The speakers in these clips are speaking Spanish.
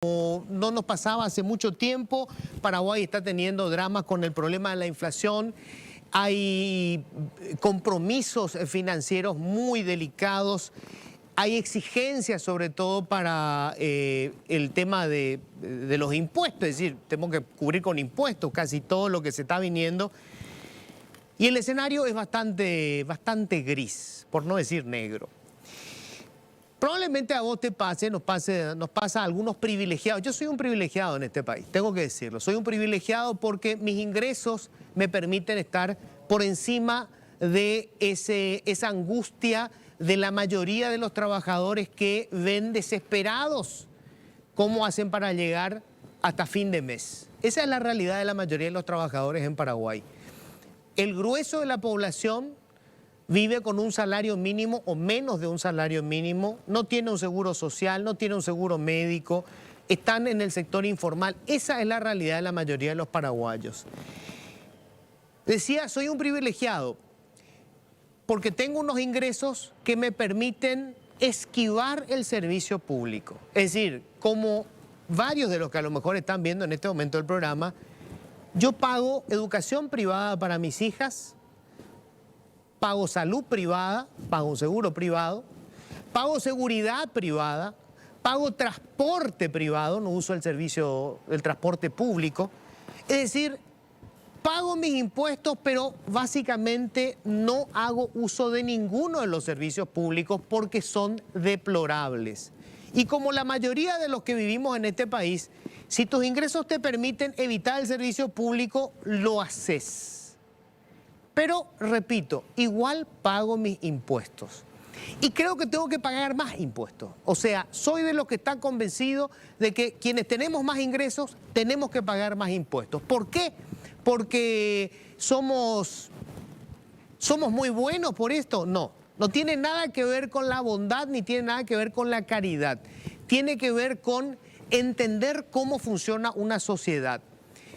No nos pasaba hace mucho tiempo. Paraguay está teniendo dramas con el problema de la inflación. Hay compromisos financieros muy delicados. Hay exigencias sobre todo para el tema de los impuestos. Es decir, tenemos que cubrir con impuestos casi todo lo que se está viniendo. Y el escenario es bastante gris, por no decir negro. Probablemente a vos te pase, nos pasa a algunos privilegiados. Yo soy un privilegiado en este país, tengo que decirlo. Soy un privilegiado porque mis ingresos me permiten estar por encima de esa angustia de la mayoría de los trabajadores que ven desesperados cómo hacen para llegar hasta fin de mes. Esa es la realidad de la mayoría de los trabajadores en Paraguay. El grueso de la población vive con un salario mínimo o menos de un salario mínimo, no tiene un seguro social, no tiene un seguro médico, están en el sector informal. Esa es la realidad de la mayoría de los paraguayos. Decía, soy un privilegiado porque tengo unos ingresos que me permiten esquivar el servicio público. Es decir, como varios de los que a lo mejor están viendo en este momento el programa, yo pago educación privada para mis hijas, pago salud privada, pago un seguro privado, pago seguridad privada, pago transporte privado, no uso el servicio del transporte público. Es decir, pago mis impuestos, pero básicamente no hago uso de ninguno de los servicios públicos porque son deplorables. Y como la mayoría de los que vivimos en este país, si tus ingresos te permiten evitar el servicio público, lo haces. Pero, repito, igual pago mis impuestos. Y creo que tengo que pagar más impuestos. O sea, soy de los que están convencidos de que quienes tenemos más ingresos tenemos que pagar más impuestos. ¿Por qué? Porque somos muy buenos por esto. No, no tiene nada que ver con la bondad ni tiene nada que ver con la caridad. Tiene que ver con entender cómo funciona una sociedad.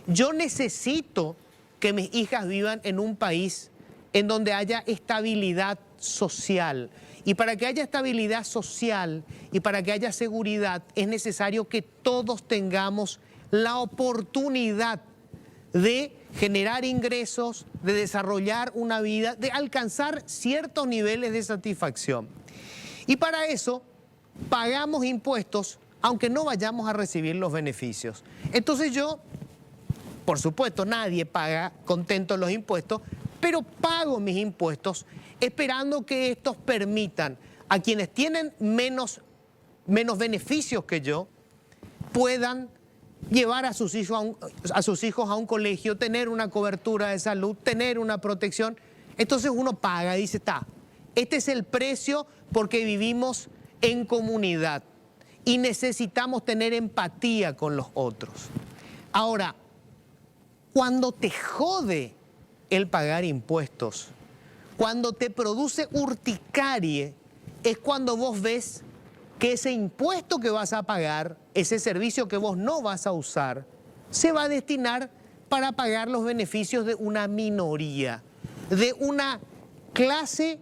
Yo necesito que mis hijas vivan en un país en donde haya estabilidad social. Y para que haya estabilidad social y para que haya seguridad es necesario que todos tengamos la oportunidad de generar ingresos, de desarrollar una vida, de alcanzar ciertos niveles de satisfacción. Y para eso pagamos impuestos aunque no vayamos a recibir los beneficios. Entonces yo, por supuesto, nadie paga contento los impuestos, pero pago mis impuestos esperando que estos permitan a quienes tienen menos beneficios que yo puedan llevar a sus hijos a un colegio, tener una cobertura de salud, tener una protección. Entonces uno paga y dice, está, este es el precio porque vivimos en comunidad y necesitamos tener empatía con los otros. Ahora, cuando te jode el pagar impuestos, cuando te produce urticarie, es cuando vos ves que ese impuesto que vas a pagar, ese servicio que vos no vas a usar, se va a destinar para pagar los beneficios de una minoría, de una clase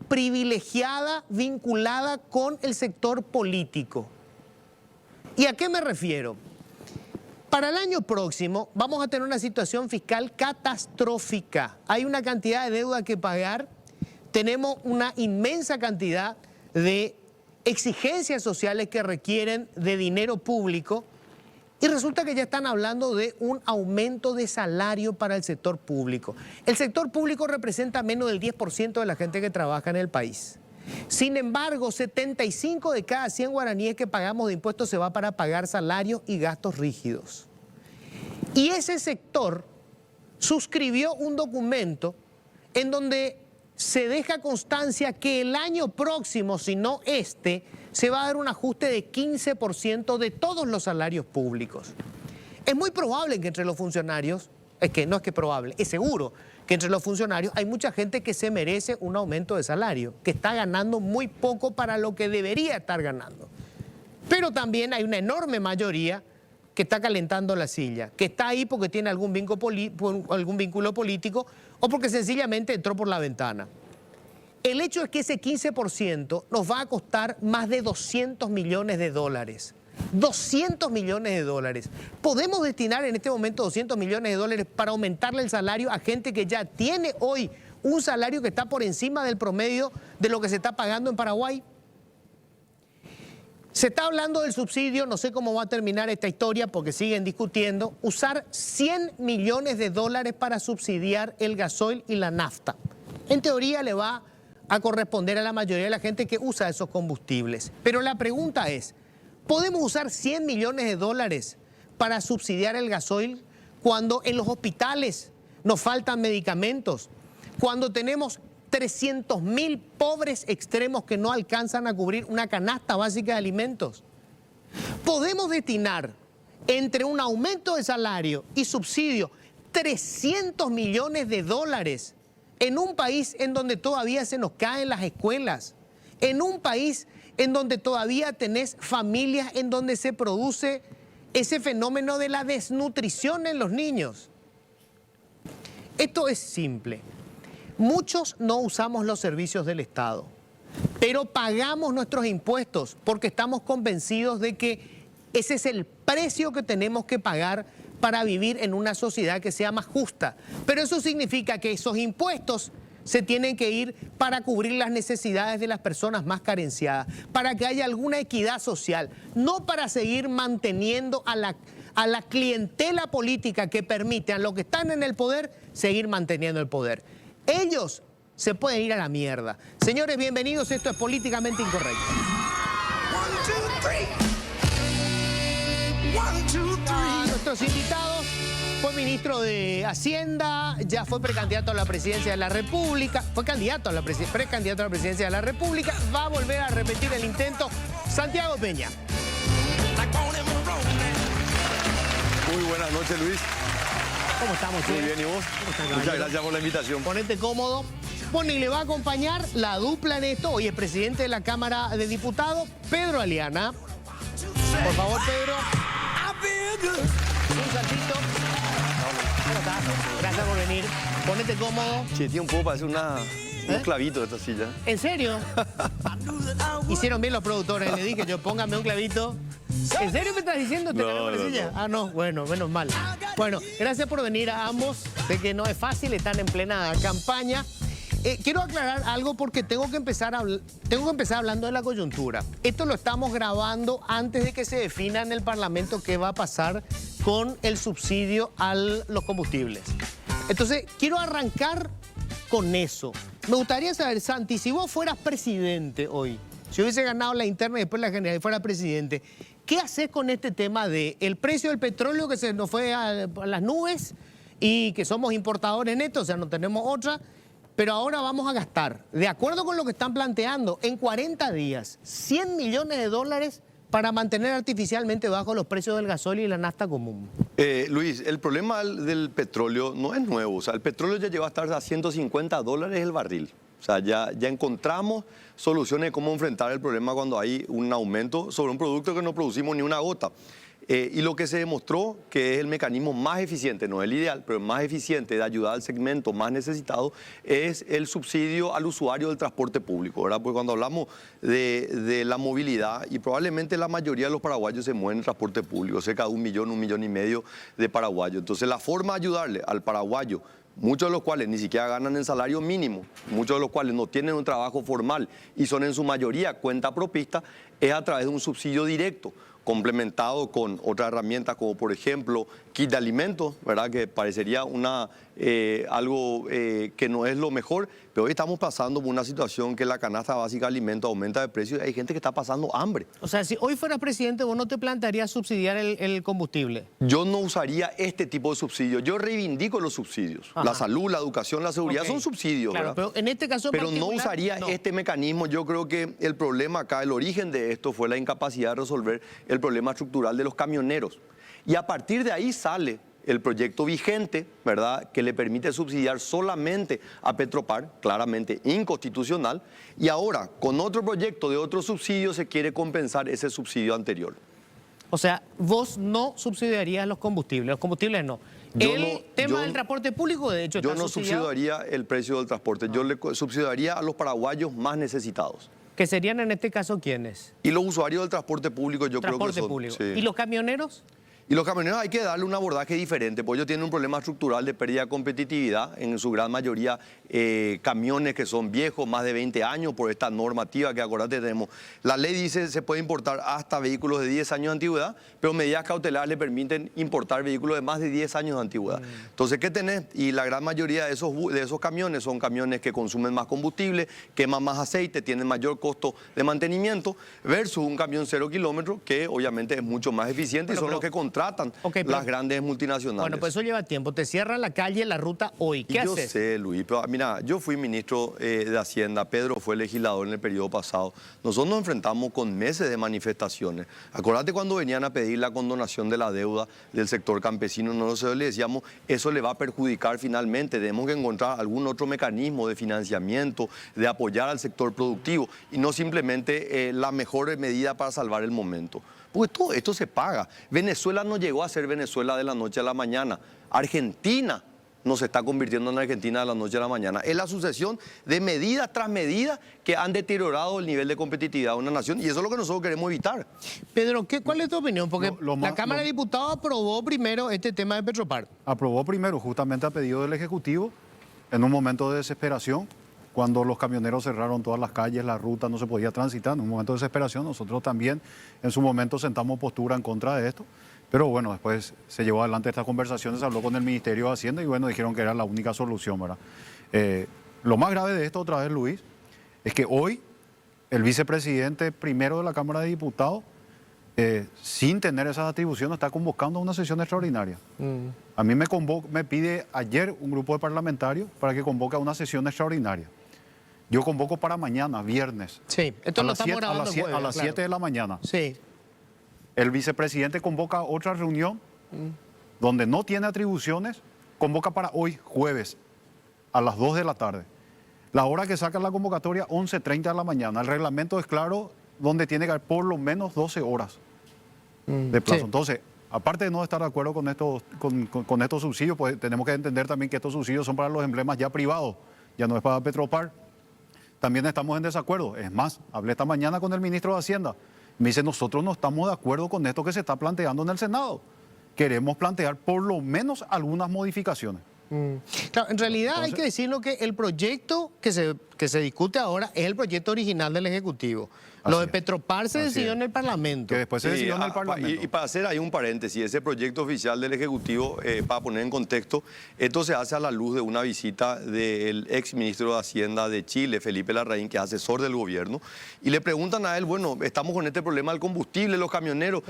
privilegiada vinculada con el sector político. ¿Y a qué me refiero? Para el año próximo vamos a tener una situación fiscal catastrófica. Hay una cantidad de deuda que pagar, tenemos una inmensa cantidad de exigencias sociales que requieren de dinero público y resulta que ya están hablando de un aumento de salario para el sector público. El sector público representa menos del 10% de la gente que trabaja en el país. Sin embargo, 75 de cada 100 guaraníes que pagamos de impuestos se va para pagar salarios y gastos rígidos. Y ese sector suscribió un documento en donde se deja constancia que el año próximo, si no este, se va a dar un ajuste de 15% de todos los salarios públicos. Es muy probable que entre los funcionarios, es seguro que entre los funcionarios hay mucha gente que se merece un aumento de salario, que está ganando muy poco para lo que debería estar ganando. Pero también hay una enorme mayoría que está calentando la silla, que está ahí porque tiene algún vínculo político o porque sencillamente entró por la ventana. El hecho es que ese 15% nos va a costar más de 200 millones de dólares. 200 millones de dólares. ¿Podemos destinar en este momento 200 millones de dólares para aumentarle el salario a gente que ya tiene hoy un salario que está por encima del promedio de lo que se está pagando en Paraguay? Se está hablando del subsidio, no sé cómo va a terminar esta historia porque siguen discutiendo, usar 100 millones de dólares para subsidiar el gasoil y la nafta. En teoría le va a corresponder a la mayoría de la gente que usa esos combustibles. Pero la pregunta es, ¿podemos usar 100 millones de dólares para subsidiar el gasoil cuando en los hospitales nos faltan medicamentos? Cuando tenemos 300.000 pobres extremos que no alcanzan a cubrir una canasta básica de alimentos. Podemos destinar entre un aumento de salario y subsidio 300 millones de dólares en un país en donde todavía se nos caen las escuelas, en un país en donde todavía tenés familias en donde se produce ese fenómeno de la desnutrición en los niños. Esto es simple. Muchos no usamos los servicios del Estado, pero pagamos nuestros impuestos porque estamos convencidos de que ese es el precio que tenemos que pagar para vivir en una sociedad que sea más justa. Pero eso significa que esos impuestos se tienen que ir para cubrir las necesidades de las personas más carenciadas, para que haya alguna equidad social, no para seguir manteniendo a la clientela política que permite a los que están en el poder seguir manteniendo el poder. Ellos se pueden ir a la mierda. Señores, bienvenidos. Esto es Políticamente Incorrecto. Nuestros invitados fue ministro de Hacienda, ya fue precandidato a la presidencia de la República, fue candidato a la precandidato a la presidencia de la República, va a volver a repetir el intento. Santiago Peña. Muy buenas noches, Luis. ¿Cómo estamos? Muy bien, ¿y vos? Muchas gracias por la invitación. Ponete cómodo. Bueno, y le va a acompañar la dupla en esto. Hoy es presidente de la Cámara de Diputados, Pedro Aliana. Por favor, Pedro. Un saltito. ¿Cómo estás? Gracias por venir. Ponete cómodo. Che, tío, un poco parece unos clavitos de esta silla. ¿En serio? Hicieron bien los productores. Le dije yo, póngame un clavito. ¿En serio me estás diciendo? ¿Te ganó la silla? Ah, no, bueno, menos mal. Bueno, gracias por venir a ambos. Sé que no es fácil, están en plena campaña. Quiero aclarar algo porque tengo que empezar hablando de la coyuntura. Esto lo estamos grabando antes de que se defina en el Parlamento qué va a pasar con el subsidio a los combustibles. Entonces, quiero arrancar con eso. Me gustaría saber, Santi, si vos fueras presidente hoy, si hubiese ganado la interna y después la general y fuera presidente, ¿qué haces con este tema de el precio del petróleo que se nos fue a las nubes y que somos importadores netos, o sea, no tenemos otra, pero ahora vamos a gastar, de acuerdo con lo que están planteando, en 40 días, 100 millones de dólares para mantener artificialmente bajos los precios del gasoil y la nafta común? Luis, el problema del petróleo no es nuevo. O sea, el petróleo ya lleva a estar a $150 el barril. O sea, ya encontramos soluciones de cómo enfrentar el problema cuando hay un aumento sobre un producto que no producimos ni una gota. Y lo que se demostró que es el mecanismo más eficiente, no es el ideal, pero el más eficiente de ayudar al segmento más necesitado es el subsidio al usuario del transporte público, ¿verdad? Porque cuando hablamos de la movilidad, y probablemente la mayoría de los paraguayos se mueven en transporte público, cerca de 1 millón y medio de paraguayos. Entonces la forma de ayudarle al paraguayo, muchos de los cuales ni siquiera ganan el salario mínimo, muchos de los cuales no tienen un trabajo formal y son en su mayoría cuenta propista, es a través de un subsidio directo, complementado con otras herramientas como por ejemplo kit de alimentos, ¿verdad? Que parecería algo que no es lo mejor, pero hoy estamos pasando por una situación que la canasta básica de alimentos aumenta de precio y hay gente que está pasando hambre. O sea, si hoy fueras presidente, ¿vos no te plantearías subsidiar el combustible? Yo no usaría este tipo de subsidios. Yo reivindico los subsidios. Ajá. La salud, la educación, la seguridad son subsidios, claro, ¿verdad? Pero en este caso pero no usaría este mecanismo. Yo creo que el problema acá, el origen de esto fue la incapacidad de resolver el problema estructural de los camioneros. Y a partir de ahí sale el proyecto vigente, ¿verdad?, que le permite subsidiar solamente a Petropar, claramente inconstitucional, y ahora con otro proyecto de otro subsidio se quiere compensar ese subsidio anterior. O sea, vos no subsidiarías los combustibles no. El tema del transporte público, de hecho, está yo no subsidiado. Subsidiaría el precio del transporte, yo le subsidiaría a los paraguayos más necesitados. ¿Que serían en este caso quiénes? Y los usuarios del transporte público yo creo que Transporte son... público. sí. ¿Y los camioneros? Y los camioneros hay que darle un abordaje diferente, porque ellos tienen un problema estructural de pérdida de competitividad, en su gran mayoría camiones que son viejos, más de 20 años, por esta normativa que acordate tenemos. La ley dice se puede importar hasta vehículos de 10 años de antigüedad, pero medidas cautelares le permiten importar vehículos de más de 10 años de antigüedad. Entonces, ¿qué tenés? Y la gran mayoría de esos camiones son camiones que consumen más combustible, queman más aceite, tienen mayor costo de mantenimiento, versus un camión 0 kilómetros que obviamente es mucho más eficiente y son los que tratan las grandes multinacionales. Bueno, pues eso lleva tiempo. Te cierran la calle, la ruta hoy. ¿Qué haces? Yo sé, Luis, pero mira, yo fui ministro de Hacienda, Pedro fue legislador en el periodo pasado. Nosotros nos enfrentamos con meses de manifestaciones. Acordate cuando venían a pedir la condonación de la deuda del sector campesino, nosotros le decíamos, eso le va a perjudicar finalmente, tenemos que encontrar algún otro mecanismo de financiamiento, de apoyar al sector productivo y no simplemente la mejor medida para salvar el momento. Porque todo esto se paga. Venezuela no llegó a ser Venezuela de la noche a la mañana. Argentina no se está convirtiendo en Argentina de la noche a la mañana. Es la sucesión de medidas tras medidas que han deteriorado el nivel de competitividad de una nación y eso es lo que nosotros queremos evitar. Pedro, ¿cuál es tu opinión? Porque la Cámara de Diputados aprobó primero este tema de Petropar. Aprobó primero, justamente a pedido del Ejecutivo, en un momento de desesperación, cuando los camioneros cerraron todas las calles, la ruta no se podía transitar, en un momento de desesperación, nosotros también en su momento sentamos postura en contra de esto, pero bueno, después se llevó adelante estas conversaciones, se habló con el Ministerio de Hacienda y bueno, dijeron que era la única solución, ¿verdad? Lo más grave de esto, otra vez Luis, es que hoy el vicepresidente primero de la Cámara de Diputados, sin tener esas atribuciones, está convocando una sesión extraordinaria. A mí me pide ayer un grupo de parlamentarios para que convoque a una sesión extraordinaria. Yo convoco para mañana, viernes. Sí, esto lo estamos grabando a las 7 de la mañana. Sí. El vicepresidente convoca otra reunión donde no tiene atribuciones, convoca para hoy, jueves, a las 2 de la tarde. La hora que saca la convocatoria, 11:30 de la mañana. El reglamento es claro, donde tiene que haber por lo menos 12 horas de plazo. Sí. Entonces, aparte de no estar de acuerdo con estos subsidios, pues tenemos que entender también que estos subsidios son para los emblemas ya privados, ya no es para Petropar. También estamos en desacuerdo. Es más, hablé esta mañana con el ministro de Hacienda. Me dice, nosotros no estamos de acuerdo con esto que se está planteando en el Senado. Queremos plantear por lo menos algunas modificaciones. Claro, en realidad hay que decirlo que el proyecto que se discute ahora es el proyecto original del Ejecutivo. Lo de Petropar se decidió en el Parlamento. Que después se decidió en el Parlamento. Y para hacer ahí un paréntesis, ese proyecto oficial del Ejecutivo, para poner en contexto, esto se hace a la luz de una visita del ex ministro de Hacienda de Chile, Felipe Larraín, que es asesor del gobierno, y le preguntan a él, bueno, estamos con este problema del combustible, los camioneros,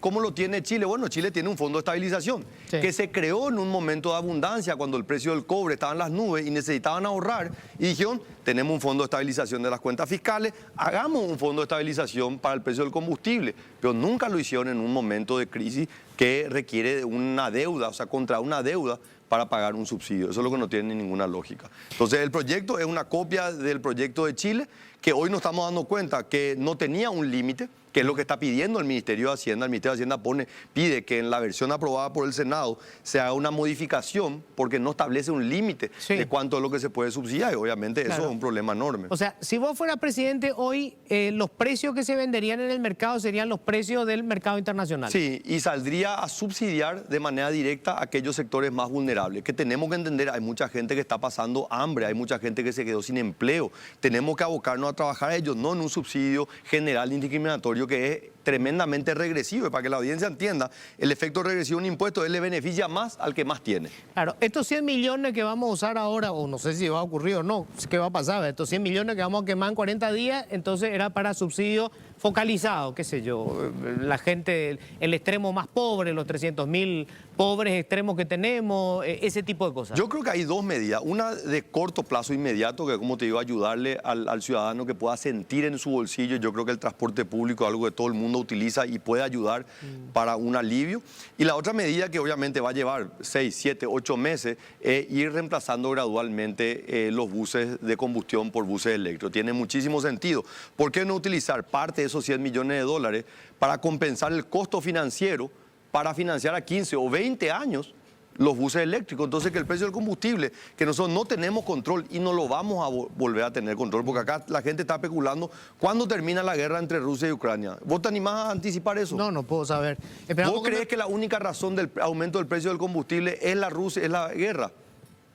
¿cómo lo tiene Chile? Bueno, Chile tiene un fondo de estabilización que se creó en un momento de abundancia, cuando el precio del cobre estaba en las nubes y necesitaban ahorrar, y dijeron, tenemos un fondo de estabilización de las cuentas fiscales, hagamos un fondo de estabilización para el precio del combustible, pero nunca lo hicieron en un momento de crisis que requiere de una deuda, o sea, contra una deuda para pagar un subsidio. Eso es lo que no tiene ninguna lógica. Entonces, el proyecto es una copia del proyecto de Chile, que hoy nos estamos dando cuenta que no tenía un límite, que es lo que está pidiendo el Ministerio de Hacienda. El Ministerio de Hacienda pide que en la versión aprobada por el Senado se haga una modificación porque no establece un límite de cuánto es lo que se puede subsidiar y obviamente eso es un problema enorme. O sea, si vos fueras presidente hoy, los precios que se venderían en el mercado serían los precios del mercado internacional. Sí, y saldría a subsidiar de manera directa a aquellos sectores más vulnerables, que tenemos que entender, hay mucha gente que está pasando hambre, hay mucha gente que se quedó sin empleo, tenemos que abocarnos a trabajar a ellos, no en un subsidio general indiscriminatorio que es tremendamente regresivo. Y para que la audiencia entienda, el efecto regresivo de un impuesto, él le beneficia más al que más tiene. Claro, estos 100 millones que vamos a usar ahora, o no sé si va a ocurrir o no, qué va a pasar, estos 100 millones que vamos a quemar en 40 días, entonces era para subsidio focalizado, qué sé yo, la gente, el extremo más pobre, los 300.000 pobres extremos que tenemos, ese tipo de cosas. Yo creo que hay dos medidas, una de corto plazo inmediato, que como te digo, ayudarle al ciudadano que pueda sentir en su bolsillo. Yo creo que el transporte público es algo que todo el mundo utiliza y puede ayudar para un alivio. Y la otra medida que obviamente va a llevar 6, 7, 8 meses es ir reemplazando gradualmente los buses de combustión por buses eléctricos. Tiene muchísimo sentido. ¿Por qué no utilizar parte de esos 100 millones de dólares para compensar el costo financiero, para financiar a 15 o 20 años los buses eléctricos. Entonces, que el precio del combustible, que nosotros no tenemos control y no lo vamos a volver a tener control, porque acá la gente está especulando cuándo termina la guerra entre Rusia y Ucrania. ¿Vos te animás a anticipar eso? No puedo saber. ¿Vos crees que la única razón del aumento del precio del combustible es la guerra?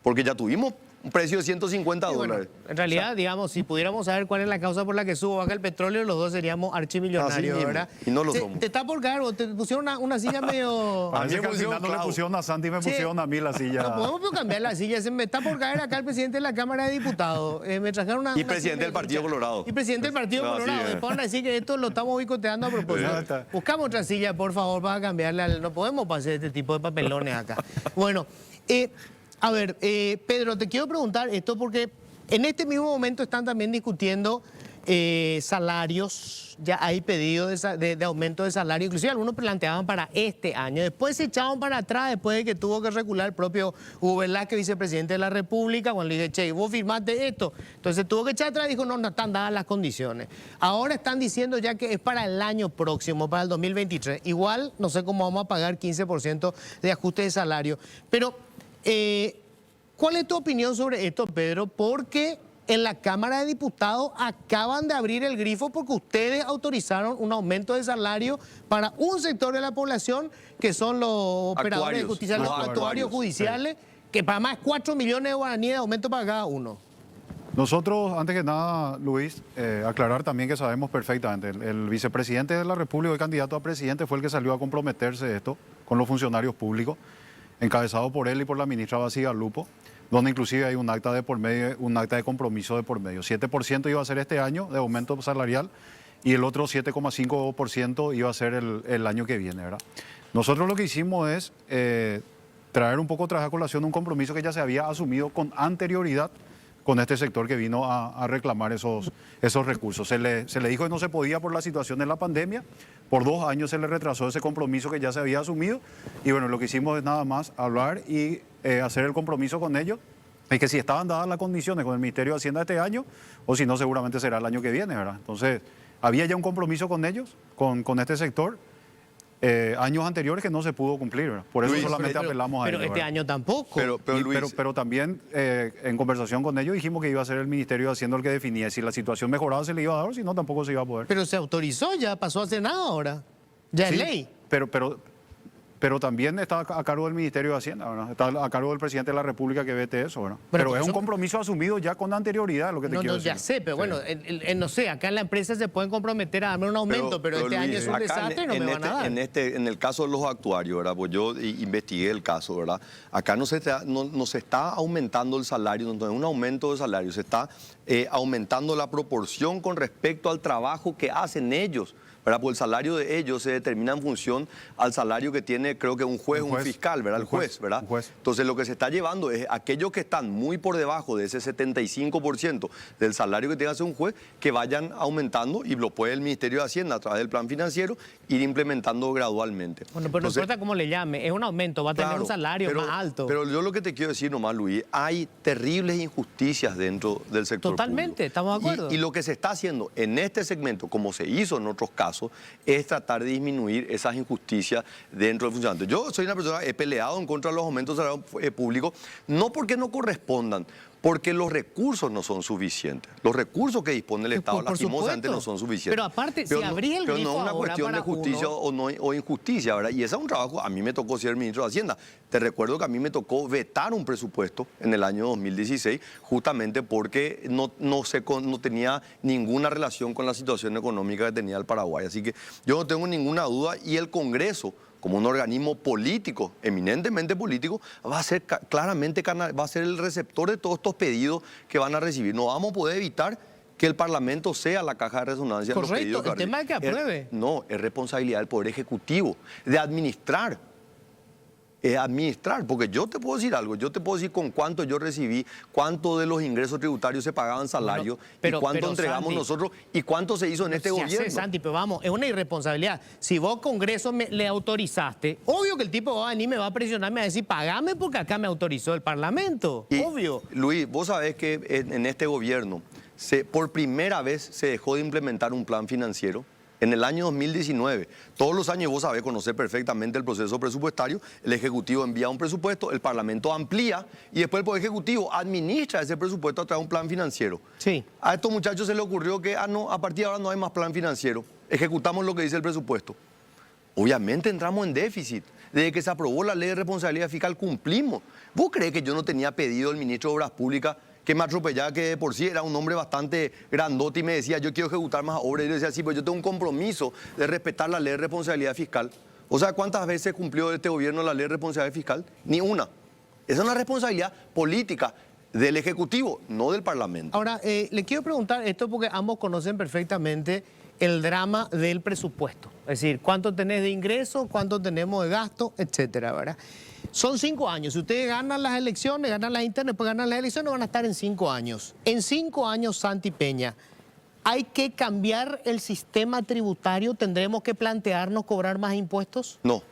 Porque ya tuvimos un precio de 150 dólares. En realidad, o sea, digamos, si pudiéramos saber cuál es la causa por la que sube o baja el petróleo, los dos seríamos archimillonarios, ¿verdad? Y no lo somos. Te está por caer, te pusieron una silla medio... A mí que al final no le pusieron a Santi, me pusieron a mí la silla. No podemos cambiar la silla. Se me está por caer acá el presidente de la Cámara de Diputados. Me trajeron una... Y presidente del Partido Colorado. Y presidente del Partido Colorado. Después van a decir que esto lo estamos boicoteando a propósito. Buscamos otra silla, por favor, para cambiarla. No podemos pasar este tipo de papelones acá. Bueno, a ver, Pedro, te quiero preguntar esto porque en este mismo momento están también discutiendo salarios, ya hay pedidos de aumento de salario, inclusive algunos planteaban para este año, después se echaban para atrás, después de que tuvo que recular el propio Hugo Velázquez, vicepresidente de la República, cuando le dije, che, vos firmaste esto, entonces tuvo que echar atrás y dijo, no están dadas las condiciones. Ahora están diciendo ya que es para el año próximo, para el 2023, igual no sé cómo vamos a pagar 15% de ajuste de salario, pero... ¿cuál es tu opinión sobre esto, Pedro? Porque en la Cámara de Diputados acaban de abrir el grifo porque ustedes autorizaron un aumento de salario para un sector de la población que son los operadores de justicia, los actuarios judiciales, que para más 4 millones de guaraníes de aumento para cada uno. Nosotros, antes que nada, Luis, aclarar también que sabemos perfectamente, el vicepresidente de la República, el candidato a presidente, fue el que salió a comprometerse esto con los funcionarios públicos, encabezado por él y por la ministra Bacigalupo, donde inclusive hay un acta de por medio, un acta de compromiso de por medio. 7% iba a ser este año de aumento salarial y el otro 7,5% iba a ser el año que viene, ¿verdad? Nosotros lo que hicimos es traer un poco tras a colación un compromiso que ya se había asumido con anterioridad con este sector que vino a reclamar esos recursos. Se le dijo que no se podía por la situación de la pandemia, por 2 años se le retrasó ese compromiso que ya se había asumido y bueno, lo que hicimos es nada más hablar y hacer el compromiso con ellos, es que si estaban dadas las condiciones con el Ministerio de Hacienda este año, o si no seguramente será el año que viene, ¿verdad? Entonces, había ya un compromiso con ellos, con este sector, años anteriores que no se pudo cumplir, ¿verdad? Por eso Luis, solamente apelamos a ello. Pero este año tampoco. Pero también en conversación con ellos dijimos que iba a ser el Ministerio de Hacienda el que definía si la situación mejoraba se le iba a dar o si no tampoco se iba a poder. Pero se autorizó, ya pasó a Senado ahora. Ya es ley. Pero también está a cargo del Ministerio de Hacienda, ¿verdad? Está a cargo del presidente de la República que vete eso, ¿verdad? Pero es un compromiso asumido ya con anterioridad, lo que te quiero decir. Ya sé, pero bueno, no sé, acá en la empresa se pueden comprometer a darme un aumento, pero este año es un desastre y no me van a dar. En el caso de los actuarios, ¿verdad? Pues yo investigué el caso, ¿verdad? Acá no se está aumentando el salario, no es un aumento de salario, se está aumentando la proporción con respecto al trabajo que hacen ellos, ¿verdad? Pues el salario de ellos se determina en función al salario que tiene, creo que un juez, un fiscal, ¿verdad? El juez, ¿verdad? Entonces lo que se está llevando es aquellos que están muy por debajo de ese 75% del salario que tenga un juez, que vayan aumentando y lo puede el Ministerio de Hacienda a través del plan financiero ir implementando gradualmente. Bueno, pero no importa cómo le llame, es un aumento, va a tener un salario más alto. Pero yo lo que te quiero decir nomás, Luis, hay terribles injusticias dentro del sector Totalmente, público. Estamos de acuerdo. Y lo que se está haciendo en este segmento, como se hizo en otros casos, es tratar de disminuir esas injusticias dentro del funcionamiento. Yo soy una persona, he peleado en contra de los aumentos de salario público, no porque no correspondan, porque los recursos no son suficientes. Los recursos que dispone el Estado lastimosamente no son suficientes. Pero aparte, si abrí el grifo pero no es una cuestión de justicia o injusticia, ¿verdad? Y ese es un trabajo, a mí me tocó ser ministro de Hacienda. Te recuerdo que a mí me tocó vetar un presupuesto en el año 2016, justamente porque no tenía ninguna relación con la situación económica que tenía el Paraguay. Así que yo no tengo ninguna duda y el Congreso, como un organismo político, eminentemente político, va a ser claramente va a ser el receptor de todos estos pedidos que van a recibir. No vamos a poder evitar que el Parlamento sea la caja de resonancia de los pedidos. Correcto, el tema es que apruebe. No, es responsabilidad del Poder Ejecutivo de administrar. Porque yo te puedo decir algo, yo te puedo decir con cuánto yo recibí, cuánto de los ingresos tributarios se pagaban salarios, y cuánto entregamos Santi, nosotros y cuánto se hizo en este gobierno. Sé, Santi, pero vamos, es una irresponsabilidad. Si vos Congreso le autorizaste, obvio que el tipo va a venir, me va a presionar, me va a decir, pagame porque acá me autorizó el Parlamento, obvio. Luis, vos sabés que en este gobierno por primera vez se dejó de implementar un plan financiero. En el año 2019, todos los años vos sabés, conocés perfectamente el proceso presupuestario, el Ejecutivo envía un presupuesto, el Parlamento amplía y después el Poder Ejecutivo administra ese presupuesto a través de un plan financiero. Sí. A estos muchachos se les ocurrió que, no, a partir de ahora no hay más plan financiero, ejecutamos lo que dice el presupuesto. Obviamente entramos en déficit. Desde que se aprobó la ley de responsabilidad fiscal cumplimos. ¿Vos creés que yo no tenía pedido al ministro de Obras Públicas que me atropellara, que de por sí era un hombre bastante grandote y me decía, yo quiero ejecutar más obras? Y yo decía, sí, pero yo tengo un compromiso de respetar la ley de responsabilidad fiscal. O sea, ¿cuántas veces cumplió este gobierno la ley de responsabilidad fiscal? Ni una. Esa es una responsabilidad política del Ejecutivo, no del Parlamento. Ahora, le quiero preguntar esto porque ambos conocen perfectamente el drama del presupuesto. Es decir, cuánto tenés de ingresos, cuánto tenemos de gasto, etcétera, ¿verdad? Son 5 años. Si ustedes ganan las elecciones, ganan las internas, después ganan las elecciones, van a estar en 5 años. En 5 años, Santi Peña, ¿hay que cambiar el sistema tributario? ¿Tendremos que plantearnos cobrar más impuestos? No.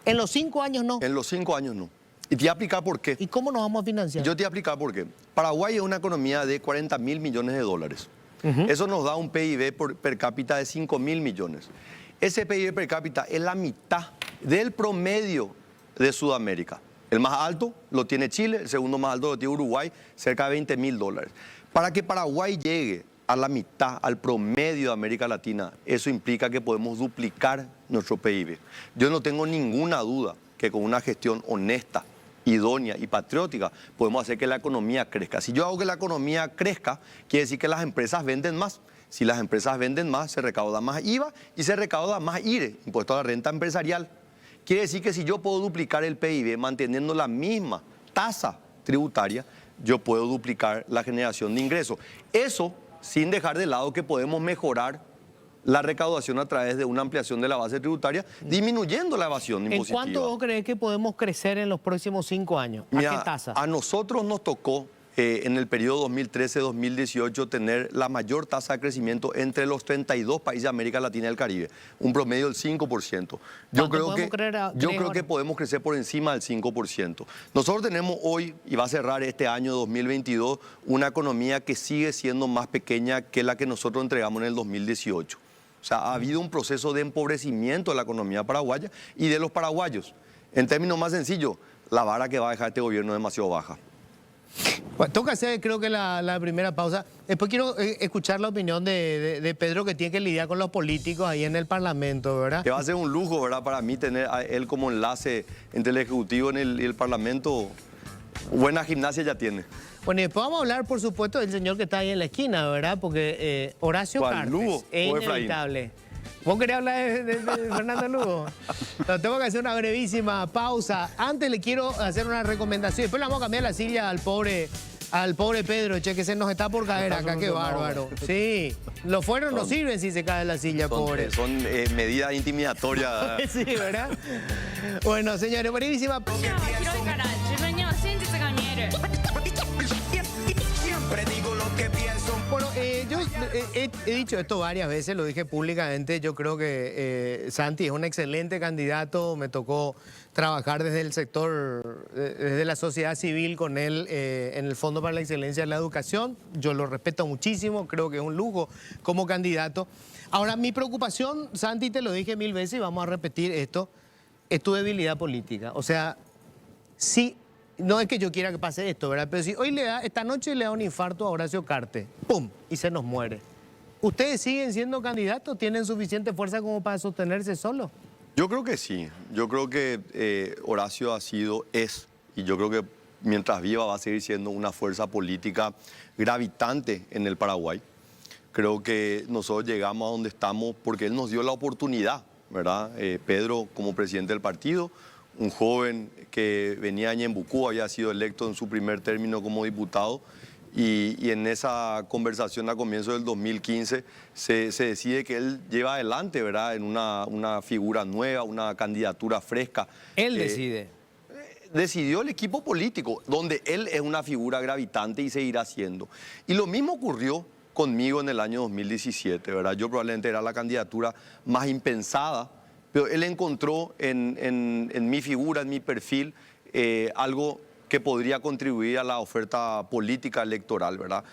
¿En los 5 años no? En los 5 años no. Y te voy a explicar por qué. ¿Y cómo nos vamos a financiar? Yo te voy a explicar por qué. Paraguay es una economía de 40.000 millones de dólares. Eso nos da un PIB per cápita de 5.000 millones. Ese PIB per cápita es la mitad del promedio de Sudamérica. El más alto lo tiene Chile, el segundo más alto lo tiene Uruguay, cerca de 20.000 dólares. Para que Paraguay llegue a la mitad, al promedio de América Latina, eso implica que podemos duplicar nuestro PIB. Yo no tengo ninguna duda que con una gestión honesta, idónea y patriótica podemos hacer que la economía crezca. Si yo hago que la economía crezca, quiere decir que las empresas venden más. Si las empresas venden más, se recauda más IVA y se recauda más IRE, impuesto a la renta empresarial. Quiere decir que si yo puedo duplicar el PIB manteniendo la misma tasa tributaria, yo puedo duplicar la generación de ingresos. Eso sin dejar de lado que podemos mejorar la recaudación a través de una ampliación de la base tributaria, disminuyendo la evasión impositiva. ¿En cuánto vos crees que podemos crecer en los próximos 5 años? ¿A Mira, qué tasa? A nosotros nos tocó en el periodo 2013-2018 tener la mayor tasa de crecimiento entre los 32 países de América Latina y el Caribe, un promedio del 5%. Yo creo que podemos crecer por encima del 5%. Nosotros tenemos hoy, y va a cerrar este año 2022, una economía que sigue siendo más pequeña que la que nosotros entregamos en el 2018. O sea, ha habido un proceso de empobrecimiento de la economía paraguaya y de los paraguayos. En términos más sencillos, la vara que va a dejar este gobierno es demasiado baja. Bueno, toca hacer, creo que la primera pausa. Después quiero escuchar la opinión de Pedro, que tiene que lidiar con los políticos ahí en el Parlamento, ¿verdad? Que va a ser un lujo, ¿verdad? Para mí tener a él como enlace entre el Ejecutivo y el Parlamento. Buena gimnasia ya tiene. Bueno, y después vamos a hablar, por supuesto, del señor que está ahí en la esquina, ¿verdad? Porque Horacio ¿Cuál, Cartes Lugo es o Efraín? inevitable. ¿Vos querés hablar de Fernando Lugo? No, tengo que hacer una brevísima pausa. Antes le quiero hacer una recomendación. Después le vamos a cambiar la silla al pobre Pedro, che, que se nos está por caer acá. Qué bárbaro. Sí, los fueros no sirven si se cae la silla, pobre. Son medidas intimidatorias. Sí, ¿verdad? Bueno, señores, brevísima pausa. Bueno, yo he dicho esto varias veces, lo dije públicamente. Yo creo que Santi es un excelente candidato. Me tocó trabajar desde el sector, desde la sociedad civil con él en el Fondo para la Excelencia de la Educación. Yo lo respeto muchísimo, creo que es un lujo como candidato. Ahora, mi preocupación, Santi, te lo dije 1000 veces y vamos a repetir esto, es tu debilidad política. O sea, sí. No es que yo quiera que pase esto, ¿verdad? Pero si hoy esta noche le da un infarto a Horacio Cartes, ¡pum!, y se nos muere. ¿Ustedes siguen siendo candidatos? ¿Tienen suficiente fuerza como para sostenerse solos? Yo creo que sí. Yo creo que Horacio es, y yo creo que mientras viva va a seguir siendo una fuerza política gravitante en el Paraguay. Creo que nosotros llegamos a donde estamos porque él nos dio la oportunidad, ¿verdad? Pedro como presidente del partido, un joven que venía de Ñembucú, había sido electo en su primer término como diputado y en esa conversación a comienzos del 2015 se decide que él lleva adelante, ¿verdad? En una figura nueva, una candidatura fresca. Él decide. Decidió el equipo político, donde él es una figura gravitante y seguirá siendo. Y lo mismo ocurrió conmigo en el año 2017, ¿verdad? Yo probablemente era la candidatura más impensada, pero él encontró en mi figura, en mi perfil, algo que podría contribuir a la oferta política electoral, ¿verdad?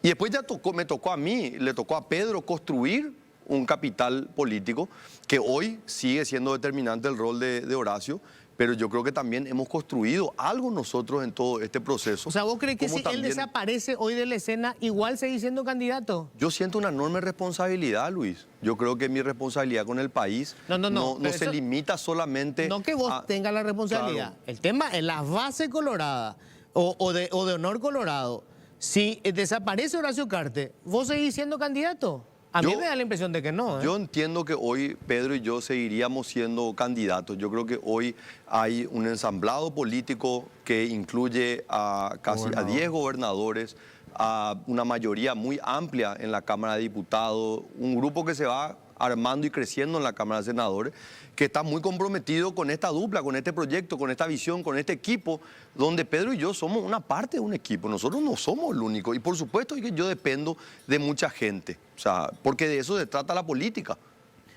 Y después ya me tocó a mí, le tocó a Pedro construir un capital político que hoy sigue siendo determinante el rol de Horacio, pero yo creo que también hemos construido algo nosotros en todo este proceso. O sea, ¿vos crees que como si él también- desaparece hoy de la escena, igual seguís siendo candidato? Yo siento una enorme responsabilidad, Luis. Yo creo que mi responsabilidad con el país No, pero se eso- limita solamente No que vos a- tengas la responsabilidad. Claro. El tema es la base colorada o de Honor Colorado. Si desaparece Horacio Cartes, ¿vos seguís siendo candidato? A mí Yo- me da la impresión de que no. ¿eh? Yo entiendo que hoy Pedro y yo seguiríamos siendo candidatos. Yo creo que hoy hay un ensamblado político que incluye a casi a 10 gobernadores, a una mayoría muy amplia en la Cámara de Diputados, un grupo que se va armando y creciendo en la Cámara de Senadores, que está muy comprometido con esta dupla, con este proyecto, con esta visión, con este equipo, donde Pedro y yo somos una parte de un equipo. Nosotros no somos el único. Y por supuesto que yo dependo de mucha gente. O sea, porque de eso se trata la política.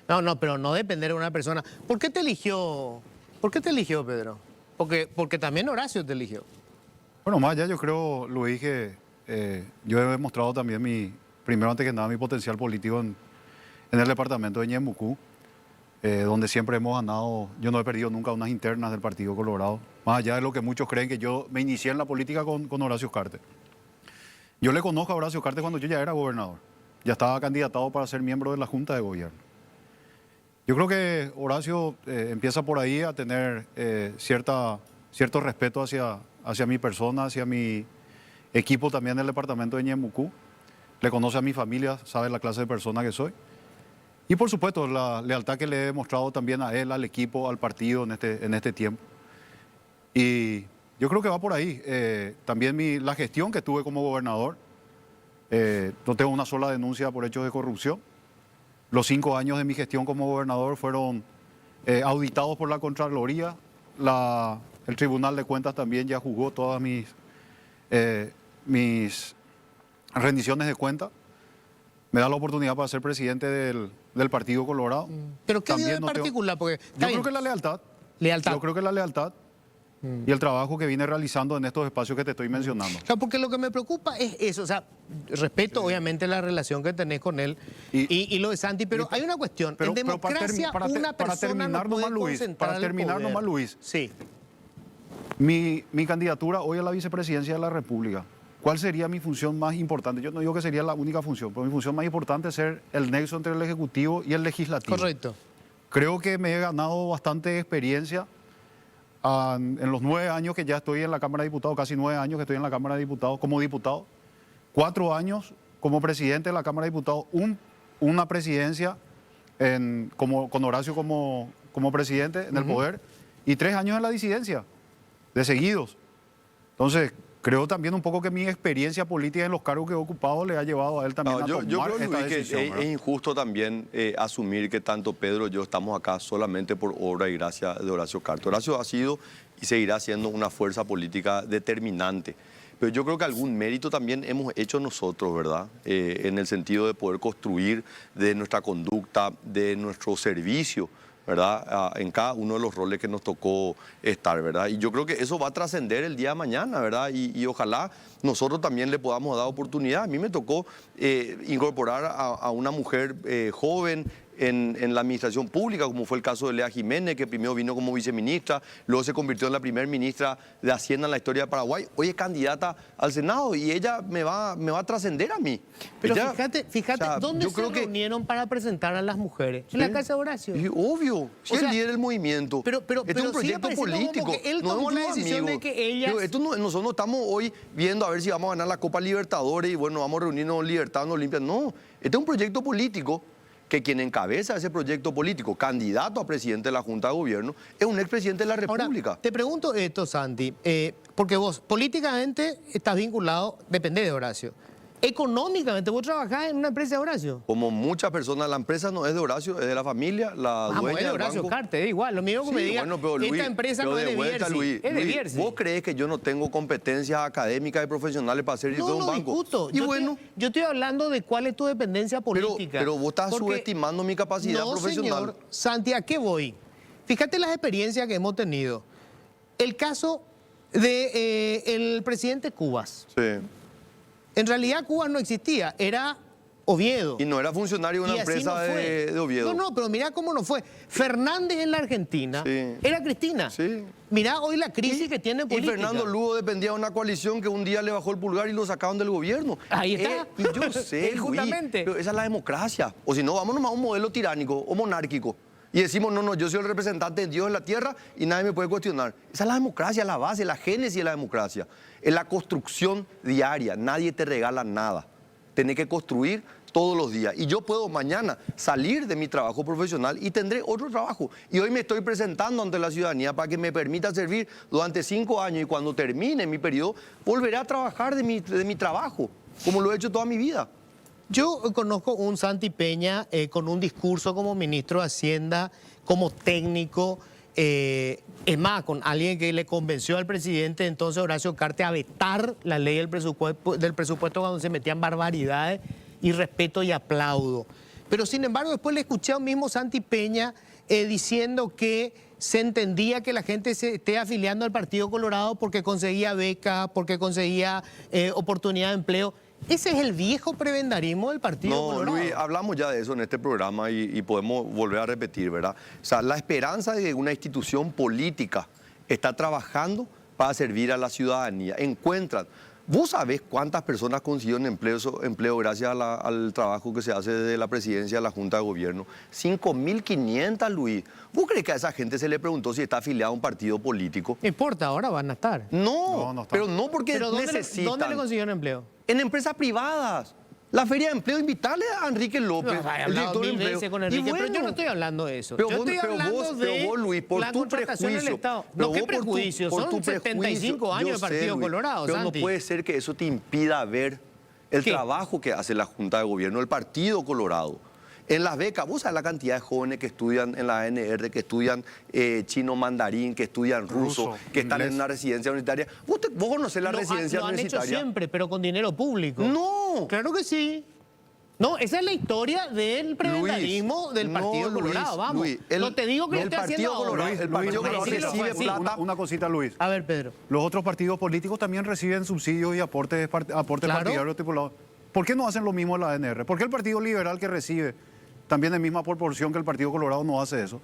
No, pero no depender de una persona. ¿Por qué te eligió? ¿Por qué te eligió, Pedro? Porque también Horacio te eligió. Bueno, más allá yo creo, Luis, que yo he demostrado también primero antes que nada mi potencial político en el departamento de Ñemucú, donde siempre hemos ganado. Yo no he perdido nunca unas internas del Partido Colorado, más allá de lo que muchos creen que yo me inicié en la política con Horacio Cartes. Yo le conozco a Horacio Cartes cuando yo ya era gobernador, ya estaba candidatado para ser miembro de la Junta de Gobierno. Yo creo que Horacio empieza por ahí a tener cierto respeto hacia mi persona, hacia mi equipo también del departamento de Ñemucú. Le conoce a mi familia, sabe la clase de persona que soy. Y por supuesto la lealtad que le he demostrado también a él, al equipo, al partido en este tiempo. Y yo creo que va por ahí. También la gestión que tuve como gobernador, no tengo una sola denuncia por hechos de corrupción. Los 5 años de mi gestión como gobernador fueron auditados por la Contraloría. El Tribunal de Cuentas también ya juzgó todas mis rendiciones de cuentas. Me da la oportunidad para ser presidente del Partido Colorado. ¿Pero qué También vio en no tengo- particular? Porque, Yo está creo bien, que la lealtad. lealtad. Yo creo que la lealtad y el trabajo que vine realizando en estos espacios que te estoy mencionando. O sea, porque lo que me preocupa es eso. O sea, respeto obviamente la relación que tenés con él y lo de Santi, pero hay una cuestión. En democracia, una para persona terminar no puede nomás, Luis, concentrar para el terminar poder. nomás, Luis. Sí. Mi candidatura hoy a la vicepresidencia de la República, ¿cuál sería mi función más importante? Yo no digo que sería la única función, pero mi función más importante es ser el nexo entre el Ejecutivo y el Legislativo. Correcto. Creo que me he ganado bastante experiencia en los 9 años que ya estoy en la Cámara de Diputados, casi 9 años que estoy en la Cámara de Diputados como diputado, 4 años como presidente de la Cámara de Diputados, una presidencia con Horacio como presidente en el poder y 3 años en la disidencia, de seguidos. Entonces, creo también un poco que mi experiencia política en los cargos que he ocupado le ha llevado a él también No, a yo tomar creo, esta Luis, que decisión. es ¿verdad? injusto también asumir que tanto Pedro y yo estamos acá solamente por obra y gracia de Horacio Cartes. Horacio ha sido y seguirá siendo una fuerza política determinante. Pero yo creo que algún mérito también hemos hecho nosotros, ¿verdad? En el sentido de poder construir de nuestra conducta, de nuestro servicio, ¿verdad? En cada uno de los roles que nos tocó estar, ¿verdad? Y yo creo que eso va a trascender el día de mañana, ¿verdad? Y ojalá nosotros también le podamos dar oportunidad. A mí me tocó incorporar a una mujer joven en la administración pública, como fue el caso de Lea Jiménez, que primero vino como viceministra, luego se convirtió en la primer ministra de Hacienda en la historia de Paraguay. Hoy es candidata al Senado y ella me va a trascender a mí. Pero Ella, fíjate, o sea, ¿dónde yo se creo que- reunieron para presentar a las mujeres? En la casa de Horacio. Y obvio, si O es sea, el líder del movimiento. pero este es sigue un proyecto pareciendo como político. que él no es tomó un la club decisión de amigo. que ellas- Pero nosotros no estamos hoy viendo a ver si vamos a ganar la Copa Libertadores y bueno, vamos a reunirnos en Libertad, en Olimpia. No, este es un proyecto político que quien encabeza ese proyecto político, candidato a presidente de la Junta de Gobierno, es un expresidente de la República. Ahora, te pregunto esto, Santi, porque vos políticamente estás vinculado, depende de Horacio. Económicamente, vos trabajás en una empresa de Horacio. Como muchas personas, la empresa no es de Horacio, es de la familia, la Vamos, dueña es de del Horacio banco. Cartes, da igual. Lo mismo que me Sí, digan, bueno, pero Luis, esta empresa pero no es de vuelta, Bierzi, Luis, es de Luis, Bierzi. ¿vos crees que yo no tengo competencias académicas y profesionales para ser director de un banco? discuto. Y bueno, Yo estoy hablando de cuál es tu dependencia política. pero vos estás Porque- subestimando mi capacidad no, profesional. Señor, Santi, ¿a qué voy? Fíjate las experiencias que hemos tenido. El caso del presidente Cubas. Sí. En realidad Cuba no existía, era Oviedo. Y no era funcionario de Y una así empresa no fue. de Oviedo. No, pero mira cómo no fue. Fernández en la Argentina Sí. era Cristina. Sí. Mirá hoy la crisis que tiene Y política. Fernando Lugo dependía de una coalición que un día le bajó el pulgar y lo sacaron del gobierno. Ahí está. Y yo sé, Luis, Justamente. pero esa es la democracia. O si no, vamos nomás a un modelo tiránico o monárquico. Y decimos, no, yo soy el representante de Dios en la tierra y nadie me puede cuestionar. Esa es la democracia, la base, la génesis de la democracia. Es la construcción diaria. Nadie te regala nada. Tenés que construir todos los días. Y yo puedo mañana salir de mi trabajo profesional y tendré otro trabajo. Y hoy me estoy presentando ante la ciudadanía para que me permita servir durante 5 años y cuando termine mi periodo volveré a trabajar de mi trabajo, como lo he hecho toda mi vida. Yo conozco un Santi Peña con un discurso como ministro de Hacienda, como técnico, es más, con alguien que le convenció al presidente entonces Horacio Cartes a vetar la ley del presupuesto cuando se metían barbaridades, y respeto y aplaudo. Pero sin embargo después le escuché a un mismo Santi Peña diciendo que se entendía que la gente se esté afiliando al Partido Colorado porque conseguía becas, porque conseguía oportunidad de empleo. Ese es el viejo prebendarismo del Partido Colorado. Luis, hablamos ya de eso en este programa y podemos volver a repetir, ¿verdad? O sea, la esperanza de que una institución política está trabajando para servir a la ciudadanía. Encuentran. ¿Vos sabés cuántas personas consiguieron empleo gracias al trabajo que se hace desde la presidencia de la Junta de Gobierno? 5.500, Luis. ¿Vos crees que a esa gente se le preguntó si está afiliado a un partido político? No importa, ahora van a estar. No, No está. pero no porque ¿Pero necesitan. dónde le consiguieron empleo? En empresas privadas. La Feria de Empleo, invitale a Enrique López, No, he el hablado director de mil empleo. veces con Y Enrique, bueno, pero yo no estoy hablando de eso. Pero Yo vos, estoy pero hablando vos, de pero vos, Luis, por la tu contratación del prejuicio. Estado. Pero No, ¿qué vos por tu- prejuicio? por Son tu 75 años yo de Partido Luis, Colorado, pero Santi. no puede ser que eso te impida ver el ¿Qué? trabajo que hace la Junta de Gobierno, el Partido Colorado. En las becas, vos sabés la cantidad de jóvenes que estudian en la ANR, que estudian chino mandarín, que estudian ruso, que están inglés. en una residencia universitaria. ¿Vos conocés la residencia Lo han hecho universitaria? siempre, pero con dinero público. No. Claro que sí. No, esa es la historia del prebendarismo del Partido no, Colorado, Luis, vamos. Luis, no te digo que lo el esté haciendo Partido ahora. Colorado, el Partido Luis, Colorado sí, lo recibe fue así. plata. Una cosita, Luis. A ver, Pedro. Los otros partidos políticos también reciben subsidios y aportes Claro. partidarios estipulados. ¿Por qué no hacen lo mismo en la ANR? ¿Por qué el Partido Liberal que recibe también en misma proporción que el Partido Colorado no hace eso?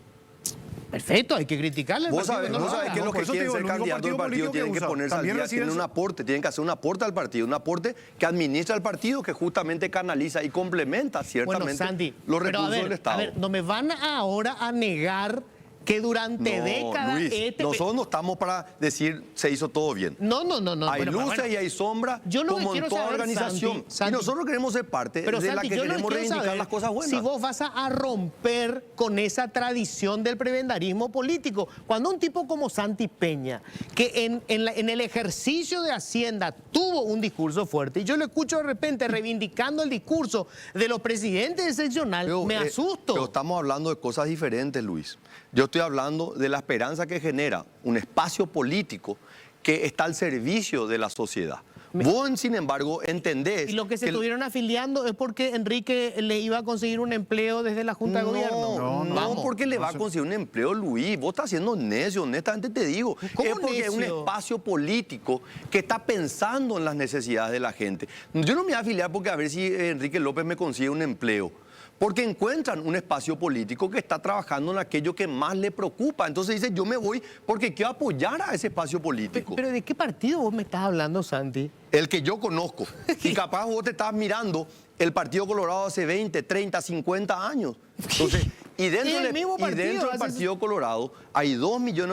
Perfecto, hay que criticarle. al Vos partido sabés, que no vos lo sabés haga. que No, los por que eso te quieren digo, ser el único candidatos del partido partido político tienen que que usa. ponerse al También día, reciben tienen un aporte, tienen que hacer un aporte al partido, un aporte que administra el partido, que justamente canaliza y complementa ciertamente Bueno, Santi, los pero recursos del Estado. A ver, no me van ahora a negar que durante décadas Luis, nosotros no estamos para decir se hizo todo bien. No. Hay Bueno, luces bueno. y hay sombras, Yo lo que como en quiero toda saber, organización. Santi, y nosotros queremos ser parte Pero de Santi, la que yo lo queremos quiero reivindicar saber las cosas buenas. si vos vas a romper con esa tradición del prebendarismo político. Cuando un tipo como Santi Peña, que en el ejercicio de Hacienda tuvo un discurso fuerte, y yo lo escucho de repente reivindicando el discurso de los presidentes de seccional, me asusto. Pero estamos hablando de cosas diferentes, Luis. Yo estoy hablando de la esperanza que genera un espacio político que está al servicio de la sociedad. Vos, sin embargo, entendés... Y lo que se que estuvieron afiliando es porque Enrique le iba a conseguir un empleo desde la Junta de Gobierno. No, Vamos. porque le va a conseguir un empleo, Luis. Vos estás siendo necio, honestamente te digo. ¿Cómo Es porque es un necio? espacio político que está pensando en las necesidades de la gente. Yo no me voy a afiliar porque a ver si Enrique López me consigue un empleo. Porque encuentran un espacio político que está trabajando en aquello que más le preocupa. Entonces dice, yo me voy porque quiero apoyar a ese espacio político. Pero ¿de qué partido vos me estás hablando, Santi? El que yo conozco. Y capaz vos te estás mirando el Partido Colorado hace 20, 30, 50 años. Entonces, y dentro, Es el mismo partido, del hace- Partido Colorado hay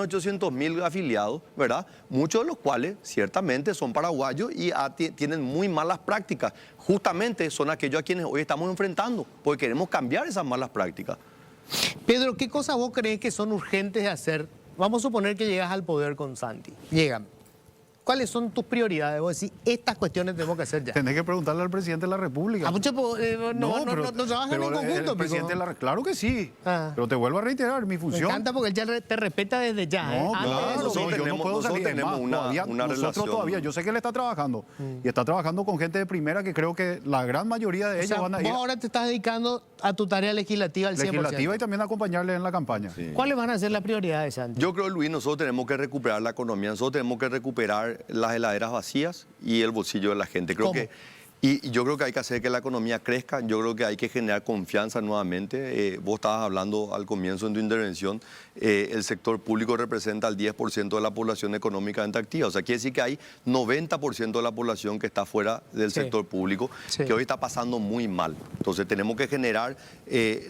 2.800.000 afiliados, ¿verdad? Muchos de los cuales ciertamente son paraguayos y tienen muy malas prácticas. Justamente son aquellos a quienes hoy estamos enfrentando, porque queremos cambiar esas malas prácticas. Pedro, ¿qué cosas vos crees que son urgentes de hacer? Vamos a suponer que llegas al poder con Santi. Llegan. ¿Cuáles son tus prioridades? Vos decís, estas cuestiones tenemos que hacer ya. Tenés que preguntarle al presidente de la República. Ah, mucho, no trabajan pero en conjunto, el presidente pico. Claro que sí. Ah. Pero te vuelvo a reiterar, mi Me función. encanta porque él ya te respeta desde ya. No, Antes de claro, eso, nosotros no, yo no tenemos- puedo nosotros salir. Es tenemos más, una nosotros relación. todavía, yo sé que él está trabajando. Y está trabajando con gente de primera que creo que la gran mayoría de o ellos sea, van a ir vos ahora te estás dedicando a tu tarea legislativa al 100%. legislativa y también acompañarle en la campaña. ¿Cuáles van a ser las prioridades, Santi? Yo creo, Luis, nosotros tenemos que recuperar la economía, nosotros tenemos que recuperar las heladeras vacías y el bolsillo de la gente. Creo ¿Cómo? que Y yo creo que hay que hacer que la economía crezca, yo creo que hay que generar confianza nuevamente. Vos estabas hablando al comienzo en tu intervención, el sector público representa el 10% de la población económicamente activa. O sea, quiere decir que hay 90% de la población que está fuera del sector público, que hoy está pasando muy mal. Entonces tenemos que generar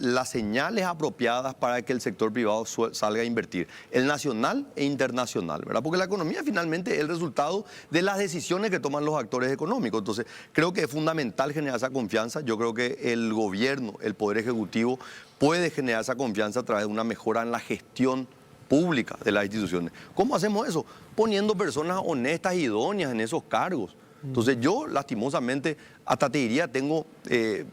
las señales apropiadas para que el sector privado salga a invertir, el nacional e internacional, ¿verdad? Porque la economía finalmente es el resultado de las decisiones que toman los actores económicos. Entonces creo que es fundamental generar esa confianza. Yo creo que el gobierno, el Poder Ejecutivo, puede generar esa confianza a través de una mejora en la gestión pública de las instituciones. ¿Cómo hacemos eso? Poniendo personas honestas y idóneas en esos cargos. Entonces yo, lastimosamente, hasta te diría, tengo,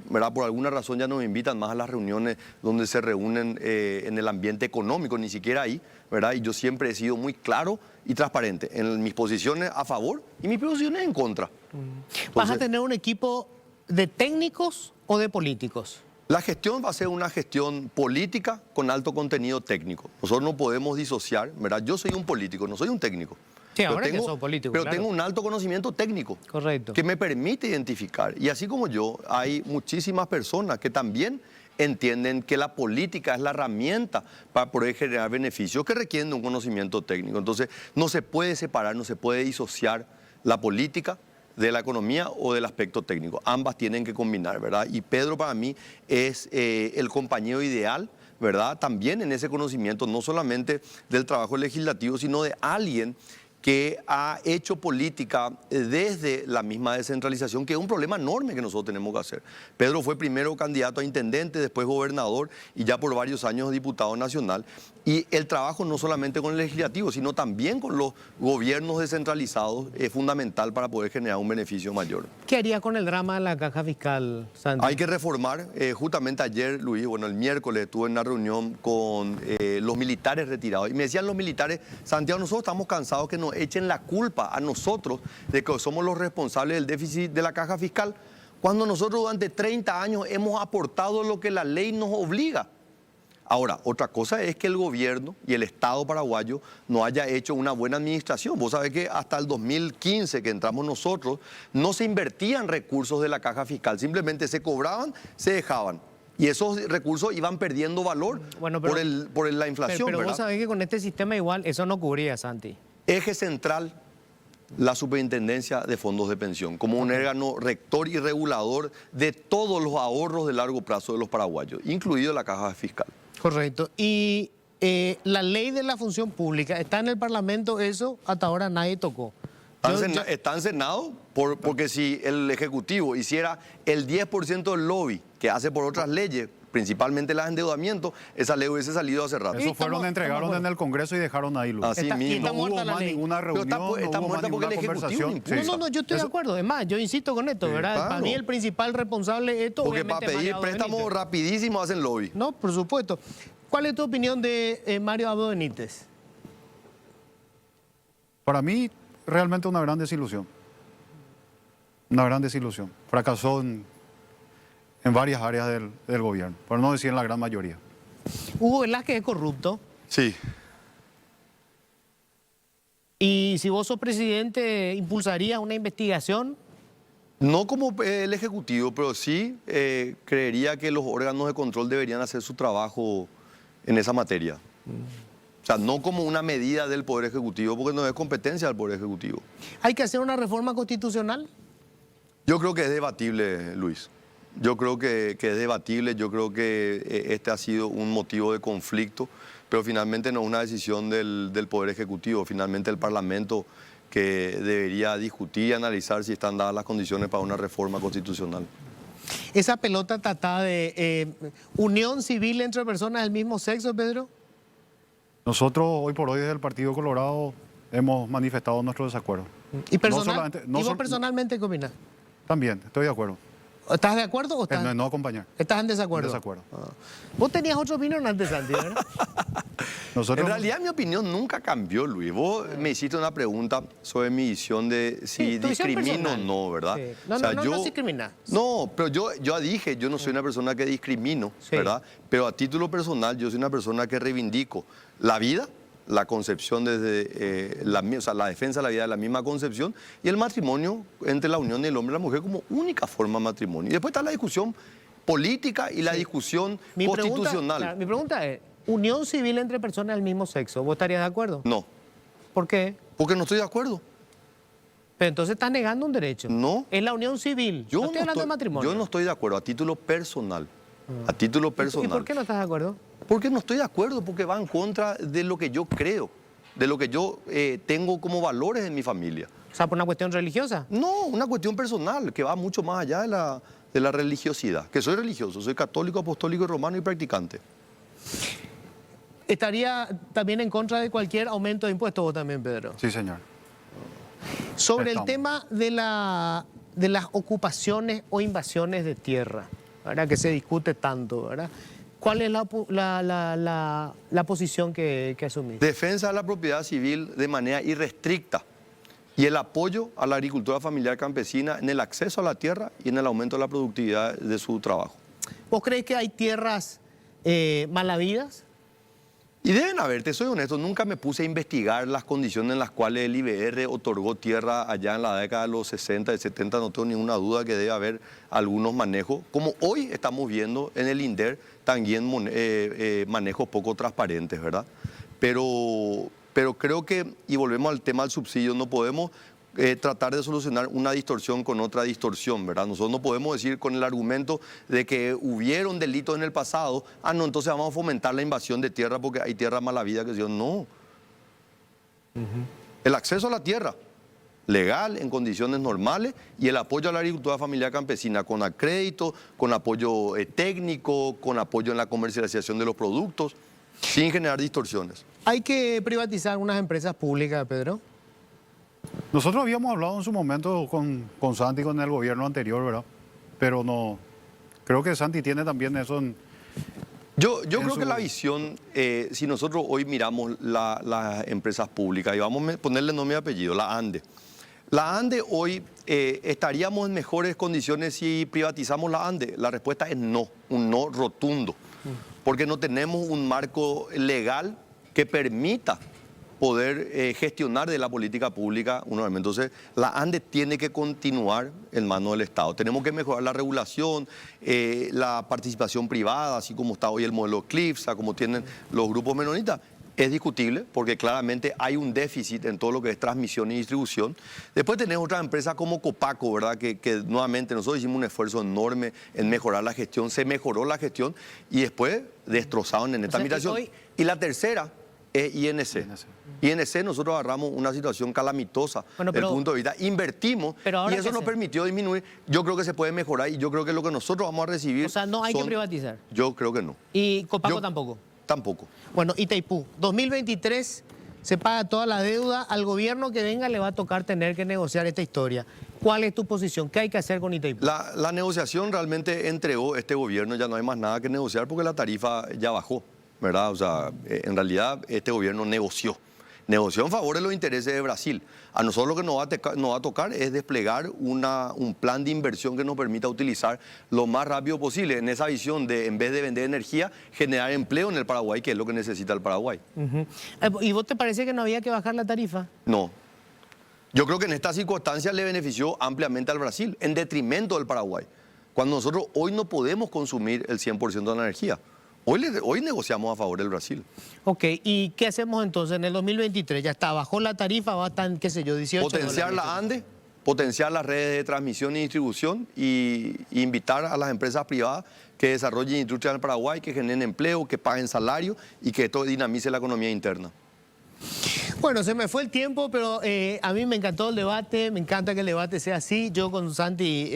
¿verdad? Por alguna razón ya no me invitan más a las reuniones donde se reúnen en el ambiente económico, ni siquiera ahí, ¿verdad? Y yo siempre he sido muy claro y transparente en mis posiciones a favor y mis posiciones en contra. Entonces, ¿vas a tener un equipo de técnicos o de políticos? La gestión va a ser una gestión política con alto contenido técnico. Nosotros no podemos disociar, ¿verdad? Yo soy un político, no soy un técnico. Sí, ahora que sos político, pero claro. tengo un alto conocimiento técnico. Correcto. Que me permite identificar. Y así como yo, hay muchísimas personas que también entienden que la política es la herramienta para poder generar beneficios que requieren de un conocimiento técnico. Entonces, no se puede separar, no se puede disociar la política de la economía o del aspecto técnico. Ambas tienen que combinar, ¿verdad? Y Pedro para mí es el compañero ideal, ¿verdad? También en ese conocimiento, no solamente del trabajo legislativo, sino de alguien que ha hecho política desde la misma descentralización, que es un problema enorme que nosotros tenemos que hacer. Pedro fue primero candidato a intendente, después gobernador y ya por varios años diputado nacional. Y el trabajo no solamente con el legislativo, sino también con los gobiernos descentralizados es fundamental para poder generar un beneficio mayor. ¿Qué haría con el drama de la caja fiscal, Santi? Hay que reformar. Justamente ayer, Luis, bueno, el miércoles estuve en una reunión con los militares retirados y me decían los militares, Santiago, nosotros estamos cansados que nos echen la culpa a nosotros de que somos los responsables del déficit de la caja fiscal, cuando nosotros durante 30 años hemos aportado lo que la ley nos obliga. Ahora, otra cosa es que el gobierno y el Estado paraguayo no haya hecho una buena administración. Vos sabés que hasta el 2015 que entramos nosotros, no se invertían recursos de la caja fiscal, simplemente se cobraban, se dejaban. Y esos recursos iban perdiendo valor por la inflación. Pero ¿verdad? vos sabés que con este sistema igual eso no cubría, Santi. Eje central, la Superintendencia de Fondos de Pensión, como un órgano rector y regulador de todos los ahorros de largo plazo de los paraguayos, incluido la caja fiscal. Correcto. Y la ley de la función pública, ¿está en el Parlamento eso? Hasta ahora nadie tocó. Está en Senado porque si el Ejecutivo hiciera el 10% del lobby que hace por otras leyes, principalmente las endeudamientos, esa ley hubiese salido hace rato. Eso entregaron en el Congreso y dejaron ahí, Luis. Así mismo. No hubo más ninguna reunión, está no hubo muerta más porque ninguna el Ejecutivo conversación. No, yo estoy de acuerdo. Es más, yo insisto con esto, ¿verdad? Claro. Para mí el principal responsable de esto, Porque obviamente, para pedir Mario préstamos Benítez. rapidísimo hacen lobby. No, por supuesto. ¿Cuál es tu opinión de Mario Abdo Benítez? Para mí, realmente una gran desilusión. Una gran desilusión. Fracasó en varias áreas del gobierno, por no decir en la gran mayoría. Hugo Velázquez es corrupto. Sí. Y si vos sos presidente, ¿impulsarías una investigación? No como el Ejecutivo, pero sí creería que los órganos de control deberían hacer su trabajo en esa materia. O sea, no como una medida del Poder Ejecutivo, porque no es competencia del Poder Ejecutivo. ¿Hay que hacer una reforma constitucional? Yo creo que es debatible, Luis. Yo creo que es debatible, yo creo que este ha sido un motivo de conflicto, pero finalmente no es una decisión del Poder Ejecutivo, finalmente el Parlamento que debería discutir y analizar si están dadas las condiciones para una reforma constitucional. Esa pelota tratada de unión civil entre personas del mismo sexo, Pedro. Nosotros hoy por hoy desde el Partido Colorado hemos manifestado nuestro desacuerdo. ¿Y vos personalmente qué opinas? También, estoy de acuerdo. ¿Estás de acuerdo o estás, No acompañar. estás en desacuerdo? En desacuerdo. Vos tenías otra opinión antes, Santi, ¿verdad? Nosotros, En realidad mi opinión nunca cambió, Luis. Vos me hiciste una pregunta sobre mi visión de si Sí, tu visión discrimino o personal. no, ¿verdad? Sí. No discriminás. No, pero yo ya dije, yo no soy una persona que discrimino, Sí. ¿verdad? Pero a título personal yo soy una persona que reivindico la vida, la concepción desde la defensa de la vida de la misma concepción, y el matrimonio entre la unión del hombre y la mujer como única forma de matrimonio. Y después está la discusión política y la discusión constitucional. Mi pregunta es, unión civil entre personas del mismo sexo, ¿vos estarías de acuerdo? No, ¿Por qué? porque no estoy de acuerdo. Pero entonces estás negando un derecho. No. Es la unión civil. No estoy hablando de matrimonio. Yo no estoy de acuerdo, a título personal. A título personal. ¿Y por qué no estás de acuerdo? Porque no estoy de acuerdo, porque va en contra de lo que yo creo, de lo que yo tengo como valores en mi familia. O sea, por una cuestión religiosa. No, una cuestión personal que va mucho más allá de la religiosidad. Que soy religioso, soy católico, apostólico, romano y practicante. ¿Estaría también en contra de cualquier aumento de impuestos vos también, Pedro? Sí, señor. Sobre el Estamos. tema de las ocupaciones o invasiones de tierra, ¿verdad? Que se discute tanto, ¿verdad? ¿Cuál es la posición que asumís? Defensa de la propiedad civil de manera irrestricta y el apoyo a la agricultura familiar campesina en el acceso a la tierra y en el aumento de la productividad de su trabajo. ¿Vos crees que hay tierras mal habidas? Y deben haber, te soy honesto, nunca me puse a investigar las condiciones en las cuales el IBR otorgó tierra allá en la década de los 60 y 70, no tengo ninguna duda que debe haber algunos manejos, como hoy estamos viendo en el INDER, también manejos poco transparentes, ¿verdad? Pero creo que, y volvemos al tema del subsidio, no podemos tratar de solucionar una distorsión con otra distorsión, ¿verdad? Nosotros no podemos decir con el argumento de que hubieron delitos en el pasado, no, entonces vamos a fomentar la invasión de tierra porque hay tierra mala vida, que yo no. El acceso a la tierra, legal, en condiciones normales, y el apoyo a la agricultura familiar campesina, con acrédito, con apoyo técnico, con apoyo en la comercialización de los productos, sin generar distorsiones. ¿Hay que privatizar unas empresas públicas, Pedro? Nosotros habíamos hablado en su momento con Santi, con el gobierno anterior, ¿verdad? Pero no, creo que Santi tiene también eso en... Yo creo que la visión, si nosotros hoy miramos las empresas públicas, y vamos a ponerle nombre y apellido, la ANDE. La ANDE hoy estaríamos en mejores condiciones si privatizamos la ANDE. La respuesta es no, un no rotundo, porque no tenemos un marco legal que permita poder gestionar de la política pública un elemento. Entonces, la ANDE tiene que continuar en manos del Estado. Tenemos que mejorar la regulación, la participación privada, así como está hoy el modelo CLIFSA, como tienen los grupos menonitas. Es discutible porque claramente hay un déficit en todo lo que es transmisión y distribución. Después tenemos otras empresas como Copaco, ¿verdad? Que nuevamente nosotros hicimos un esfuerzo enorme en mejorar la gestión, se mejoró la gestión y después destrozaron en esta migración. Y la tercera es INC. INC nosotros agarramos una situación calamitosa desde el punto de vista, invertimos y eso nos permitió disminuir. Yo creo que se puede mejorar y yo creo que lo que nosotros vamos a recibir... O sea, no hay que privatizar. Yo creo que no. ¿Y Copaco tampoco? Tampoco. Bueno, Itaipú, 2023 se paga toda la deuda, al gobierno que venga le va a tocar tener que negociar esta historia. ¿Cuál es tu posición? ¿Qué hay que hacer con Itaipú? La negociación realmente entregó este gobierno, ya no hay más nada que negociar porque la tarifa ya bajó, ¿verdad? O sea, en realidad este gobierno negoció en favor de los intereses de Brasil. A nosotros lo que nos va a tocar es desplegar un plan de inversión que nos permita utilizar lo más rápido posible en esa visión de, en vez de vender energía, generar empleo en el Paraguay, que es lo que necesita el Paraguay. ¿Y vos te parece que no había que bajar la tarifa? No. Yo creo que en estas circunstancias le benefició ampliamente al Brasil, en detrimento del Paraguay. Cuando nosotros hoy no podemos consumir el 100% de la energía. Hoy negociamos a favor del Brasil. Ok, ¿y qué hacemos entonces en el 2023? Ya está, bajó la tarifa, va a estar, qué sé yo, 18 Potenciar dólares. la ANDE, potenciar las redes de transmisión y distribución y invitar a las empresas privadas que desarrollen industria en el Paraguay, que generen empleo, que paguen salario y que esto dinamice la economía interna. Bueno, se me fue el tiempo, pero a mí me encantó el debate, me encanta que el debate sea así. Yo con Santi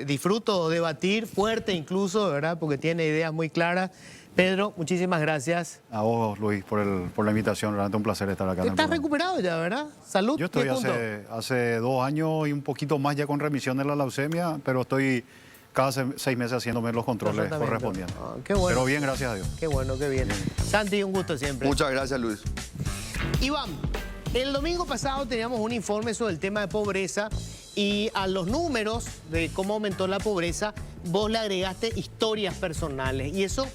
disfruto debatir, fuerte incluso, ¿verdad? Porque tiene ideas muy claras. Pedro, muchísimas gracias. A vos, Luis, por la invitación. Realmente un placer estar acá. Estás recuperado ya, ¿verdad? Salud. Yo estoy hace 2 años y un poquito más ya con remisión de la leucemia, pero estoy cada 6 meses haciéndome los controles correspondientes. Qué bueno. Pero bien, gracias a Dios. Qué bueno, qué bien. Santi, un gusto siempre. Muchas gracias, Luis. Iván, el domingo pasado teníamos un informe sobre el tema de pobreza y a los números de cómo aumentó la pobreza, vos le agregaste historias personales y eso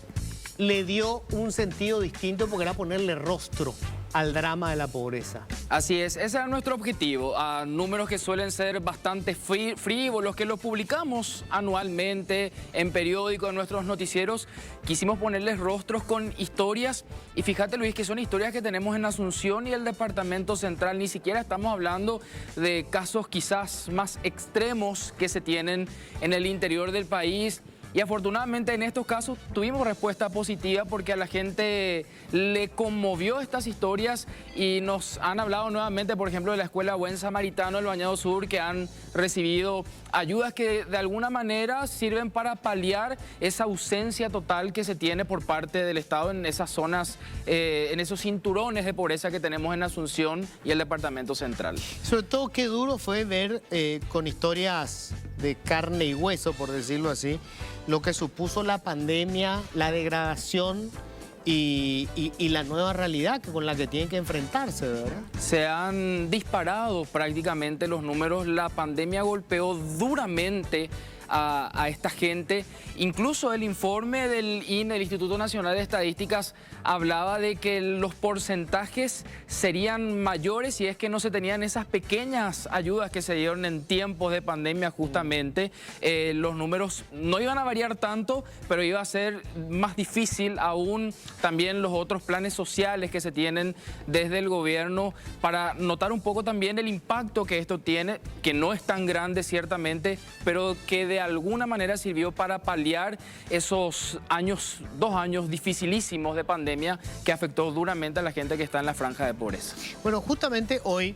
le dio un sentido distinto porque era ponerle rostro al drama de la pobreza. Así es, ese era nuestro objetivo, a números que suelen ser bastante frívolos, que los publicamos anualmente en periódicos, en nuestros noticieros. Quisimos ponerles rostros con historias y fíjate, Luis, que son historias que tenemos en Asunción y el Departamento Central. Ni siquiera estamos hablando de casos quizás más extremos que se tienen en el interior del país. Y afortunadamente en estos casos tuvimos respuesta positiva porque a la gente le conmovió estas historias y nos han hablado nuevamente, por ejemplo, de la Escuela Buen Samaritano del Bañado Sur, que han recibido ayudas que de alguna manera sirven para paliar esa ausencia total que se tiene por parte del Estado en esas zonas, en esos cinturones de pobreza que tenemos en Asunción y el Departamento Central. Sobre todo, qué duro fue ver con historias de carne y hueso, por decirlo así, lo que supuso la pandemia, la degradación y la nueva realidad con la que tienen que enfrentarse, ¿verdad? Se han disparado prácticamente los números. La pandemia golpeó duramente a esta gente. Incluso el informe del INE, el Instituto Nacional de Estadísticas, hablaba de que los porcentajes serían mayores si es que no se tenían esas pequeñas ayudas que se dieron en tiempos de pandemia justamente. Los números no iban a variar tanto, pero iba a ser más difícil aún también los otros planes sociales que se tienen desde el gobierno, para notar un poco también el impacto que esto tiene, que no es tan grande ciertamente, pero que de alguna manera sirvió para paliar esos años, 2 años dificilísimos de pandemia que afectó duramente a la gente que está en la franja de pobreza. Bueno, justamente hoy,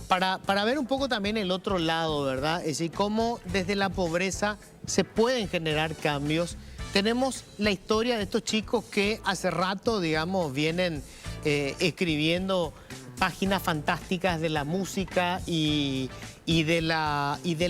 para ver un poco también el otro lado, ¿verdad? Es decir, cómo desde la pobreza se pueden generar cambios. Tenemos la historia de estos chicos que hace rato, digamos, vienen escribiendo páginas fantásticas de la música y del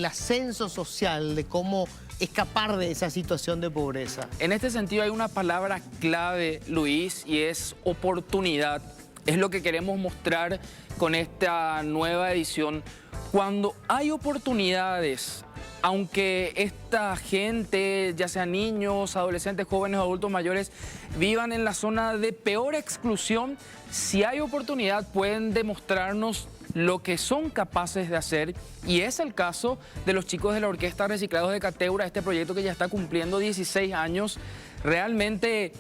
ascenso social, de cómo escapar de esa situación de pobreza. En este sentido hay una palabra clave, Luis, y es oportunidad. Es lo que queremos mostrar con esta nueva edición. Cuando hay oportunidades, aunque esta gente, ya sea niños, adolescentes, jóvenes o adultos mayores, vivan en la zona de peor exclusión, si hay oportunidad pueden demostrarnos lo que son capaces de hacer, y es el caso de los chicos de la Orquesta Reciclados de Cateura, este proyecto que ya está cumpliendo 16 años. Realmente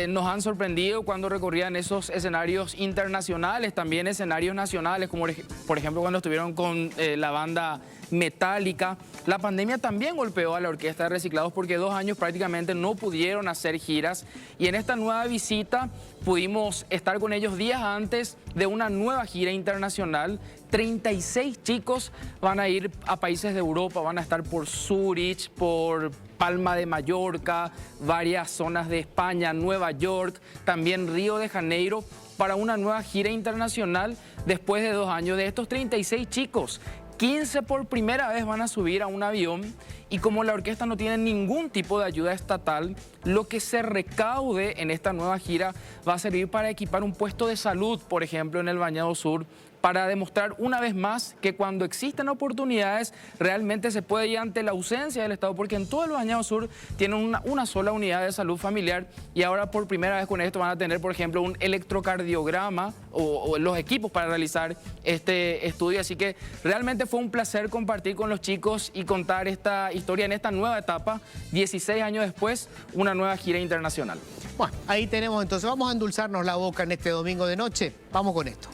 nos han sorprendido cuando recorrían esos escenarios internacionales, también escenarios nacionales, como por ejemplo cuando estuvieron con la banda Metallica. La pandemia también golpeó a la Orquesta de Reciclados porque 2 años prácticamente no pudieron hacer giras, y en esta nueva visita pudimos estar con ellos días antes de una nueva gira internacional. 36 chicos van a ir a países de Europa, van a estar por Zúrich, por Palma de Mallorca, varias zonas de España, Nueva York, también Río de Janeiro, para una nueva gira internacional después de 2 años. De estos 36 chicos, 15 por primera vez van a subir a un avión, y como la orquesta no tiene ningún tipo de ayuda estatal, lo que se recaude en esta nueva gira va a servir para equipar un puesto de salud, por ejemplo, en el Bañado Sur, para demostrar una vez más que cuando existen oportunidades realmente se puede ir ante la ausencia del Estado, porque en todo el Bañado Sur tienen una sola unidad de salud familiar, y ahora por primera vez con esto van a tener, por ejemplo, un electrocardiograma o los equipos para realizar este estudio. Así que realmente fue un placer compartir con los chicos y contar esta historia en esta nueva etapa, 16 años después, una nueva gira internacional. Bueno, ahí tenemos entonces, vamos a endulzarnos la boca en este domingo de noche. Vamos con esto.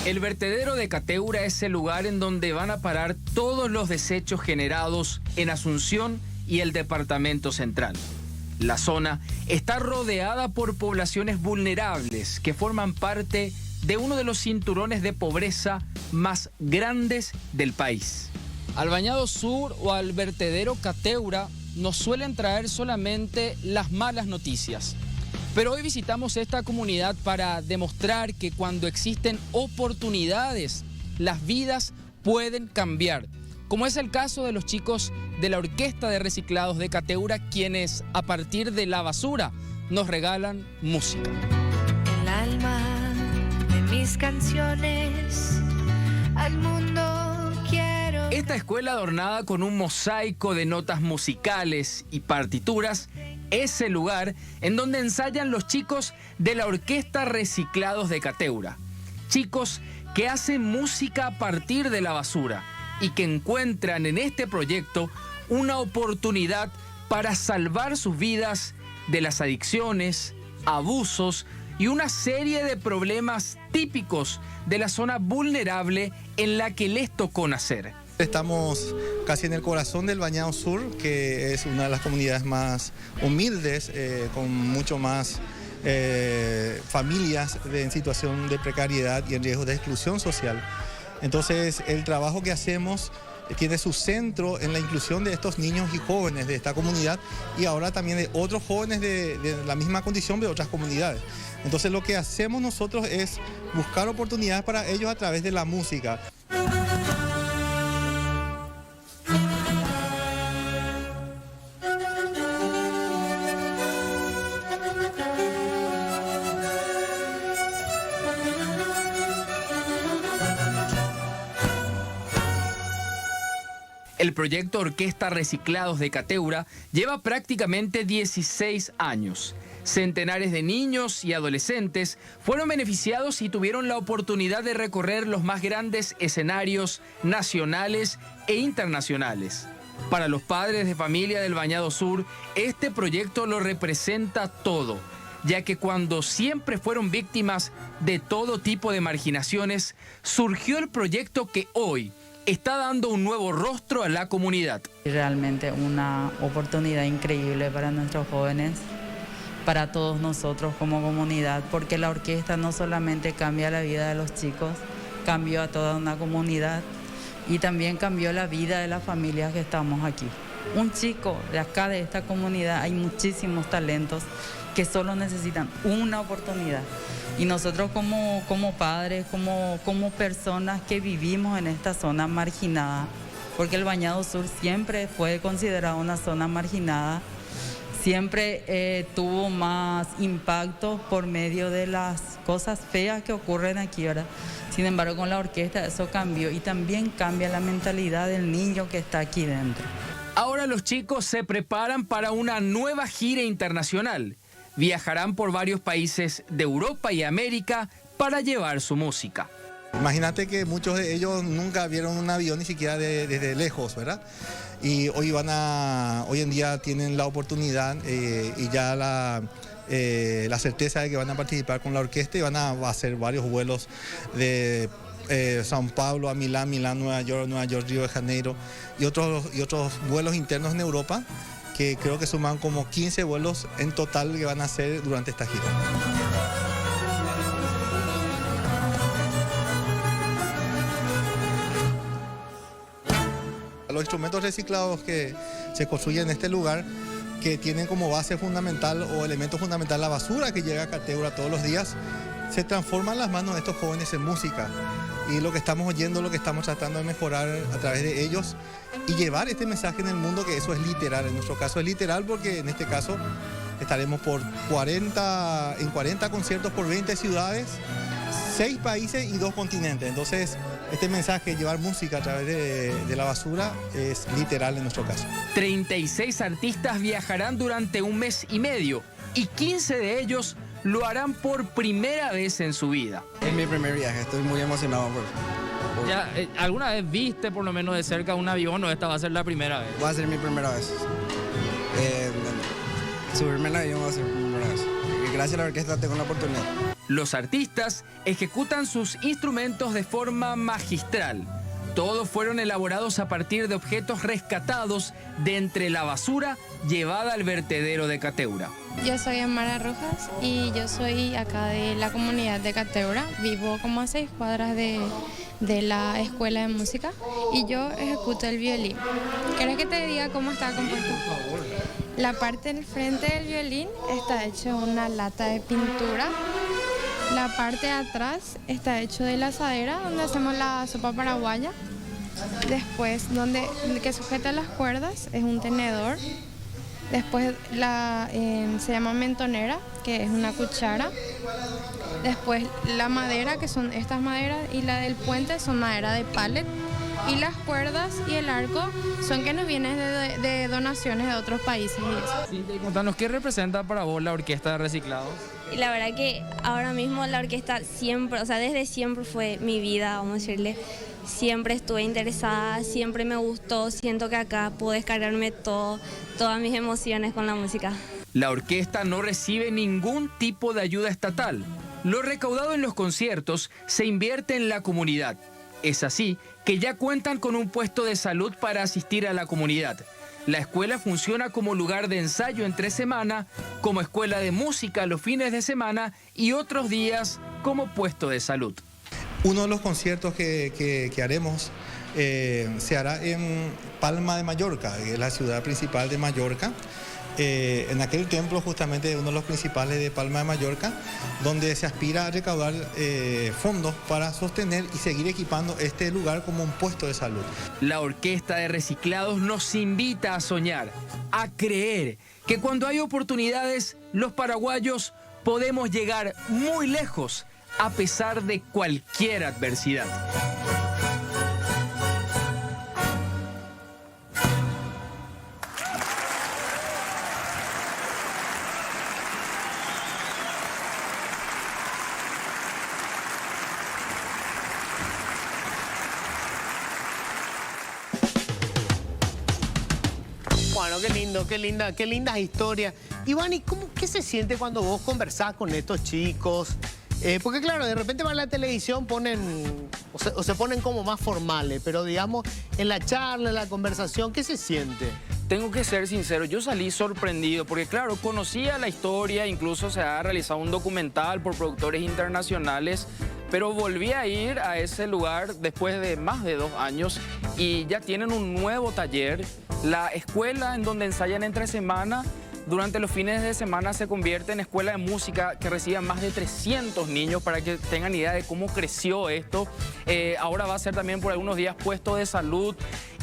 El vertedero de Cateura es el lugar en donde van a parar todos los desechos generados en Asunción y el Departamento Central. La zona está rodeada por poblaciones vulnerables que forman parte de uno de los cinturones de pobreza más grandes del país. Al Bañado Sur o al vertedero Cateura nos suelen traer solamente las malas noticias. Pero hoy visitamos esta comunidad para demostrar que cuando existen oportunidades, las vidas pueden cambiar. Como es el caso de los chicos de la Orquesta de Reciclados de Cateura, quienes a partir de la basura nos regalan música. El alma de mis canciones al mundo quiero Esta escuela, adornada con un mosaico de notas musicales y partituras, es el lugar en donde ensayan los chicos de la Orquesta Reciclados de Cateura. Chicos que hacen música a partir de la basura y que encuentran en este proyecto una oportunidad para salvar sus vidas de las adicciones, abusos y una serie de problemas típicos de la zona vulnerable en la que les tocó nacer. Estamos casi en el corazón del Bañado Sur, que es una de las comunidades más humildes, con mucho más familias en situación de precariedad y en riesgo de exclusión social. Entonces, el trabajo que hacemos tiene su centro en la inclusión de estos niños y jóvenes de esta comunidad y ahora también de otros jóvenes de la misma condición de otras comunidades. Entonces, lo que hacemos nosotros es buscar oportunidades para ellos a través de la música. El proyecto Orquesta Reciclados de Cateura lleva prácticamente 16 años. Centenares de niños y adolescentes fueron beneficiados y tuvieron la oportunidad de recorrer los más grandes escenarios nacionales e internacionales. Para los padres de familia del Bañado Sur, este proyecto lo representa todo, ya que cuando siempre fueron víctimas de todo tipo de marginaciones, surgió el proyecto que hoy está dando un nuevo rostro a la comunidad. Realmente una oportunidad increíble para nuestros jóvenes, para todos nosotros como comunidad, porque la orquesta no solamente cambia la vida de los chicos, cambió a toda una comunidad y también cambió la vida de las familias que estamos aquí. Un chico de acá, de esta comunidad, hay muchísimos talentos que solo necesitan una oportunidad. Y nosotros como padres, como personas que vivimos en esta zona marginada, porque el Bañado Sur siempre fue considerado una zona marginada, siempre tuvo más impacto por medio de las cosas feas que ocurren aquí, ¿verdad? Sin embargo, con la orquesta eso cambió y también cambia la mentalidad del niño que está aquí dentro. Ahora los chicos se preparan para una nueva gira internacional. Viajarán por varios países de Europa y América para llevar su música. Imagínate que muchos de ellos nunca vieron un avión ni siquiera desde lejos, ¿verdad? Y hoy en día tienen la oportunidad y ya la certeza de que van a participar con la orquesta y van a hacer varios vuelos de São Paulo a Milán, Nueva York, Río de Janeiro y otros vuelos internos en Europa, que creo que suman como 15 vuelos en total que van a hacer durante esta gira. Los instrumentos reciclados que se construyen en este lugar, que tienen como base fundamental o elemento fundamental la basura que llega a Cateura todos los días, se transforman las manos de estos jóvenes en música. Y lo que estamos oyendo, lo que estamos tratando de mejorar a través de ellos y llevar este mensaje en el mundo, que eso es literal. En nuestro caso es literal porque en este caso estaremos en 40 conciertos por 20 ciudades, 6 países y 2 continentes. Entonces, este mensaje, llevar música a través de la basura, es literal en nuestro caso. 36 artistas viajarán durante un mes y medio y 15 de ellos lo harán por primera vez en su vida. Es mi primer viaje, estoy muy emocionado. Ya, ¿alguna vez viste por lo menos de cerca un avión o esta va a ser la primera vez? Va a ser mi primera vez. Subirme al avión va a ser mi primera vez. Y gracias a la orquesta tengo la oportunidad. Los artistas ejecutan sus instrumentos de forma magistral. Todos fueron elaborados a partir de objetos rescatados de entre la basura llevada al vertedero de Cateura. Yo soy Amara Rojas y yo soy acá de la comunidad de Cateura. Vivo como a 6 cuadras de la escuela de música y yo ejecuto el violín. ¿Querés que te diga cómo está compuesto? La parte del frente del violín está hecho de una lata de pintura. La parte de atrás está hecho de la asadera donde hacemos la sopa paraguaya. Después, que sujeta las cuerdas es un tenedor. Después se llama mentonera, que es una cuchara. Después la madera, que son estas maderas, y la del puente son madera de pallet. Y las cuerdas y el arco son que nos vienen de donaciones de otros países y eso. Sí, y contanos, ¿qué representa para vos la Orquesta de Reciclados? Y la verdad que ahora mismo la orquesta siempre, o sea, desde siempre fue mi vida, vamos a decirle. Siempre estuve interesada, siempre me gustó, siento que acá puedo descargarme todas mis emociones con la música. La orquesta no recibe ningún tipo de ayuda estatal. Lo recaudado en los conciertos se invierte en la comunidad. Es así que ya cuentan con un puesto de salud para asistir a la comunidad. La escuela funciona como lugar de ensayo entre semana, como escuela de música los fines de semana y otros días como puesto de salud. Uno de los conciertos que haremos se hará en Palma de Mallorca, que es la ciudad principal de Mallorca. En aquel templo justamente uno de los principales de Palma de Mallorca, donde se aspira a recaudar fondos para sostener y seguir equipando este lugar como un puesto de salud. La Orquesta de Reciclados nos invita a soñar, a creer que cuando hay oportunidades, los paraguayos podemos llegar muy lejos a pesar de cualquier adversidad. Bueno, qué lindo, qué lindas historias. Iván, ¿y qué se siente cuando vos conversás con estos chicos? Porque claro, de repente van a la televisión, se ponen como más formales, pero digamos, en la charla, en la conversación, ¿qué se siente? Tengo que ser sincero, yo salí sorprendido porque claro, conocía la historia, incluso se ha realizado un documental por productores internacionales, pero volví a ir a ese lugar después de más de 2 años y ya tienen un nuevo taller. La escuela en donde ensayan entre semana, durante los fines de semana se convierte en escuela de música que recibe a más de 300 niños para que tengan idea de cómo creció esto. Ahora va a ser también por algunos días puesto de salud.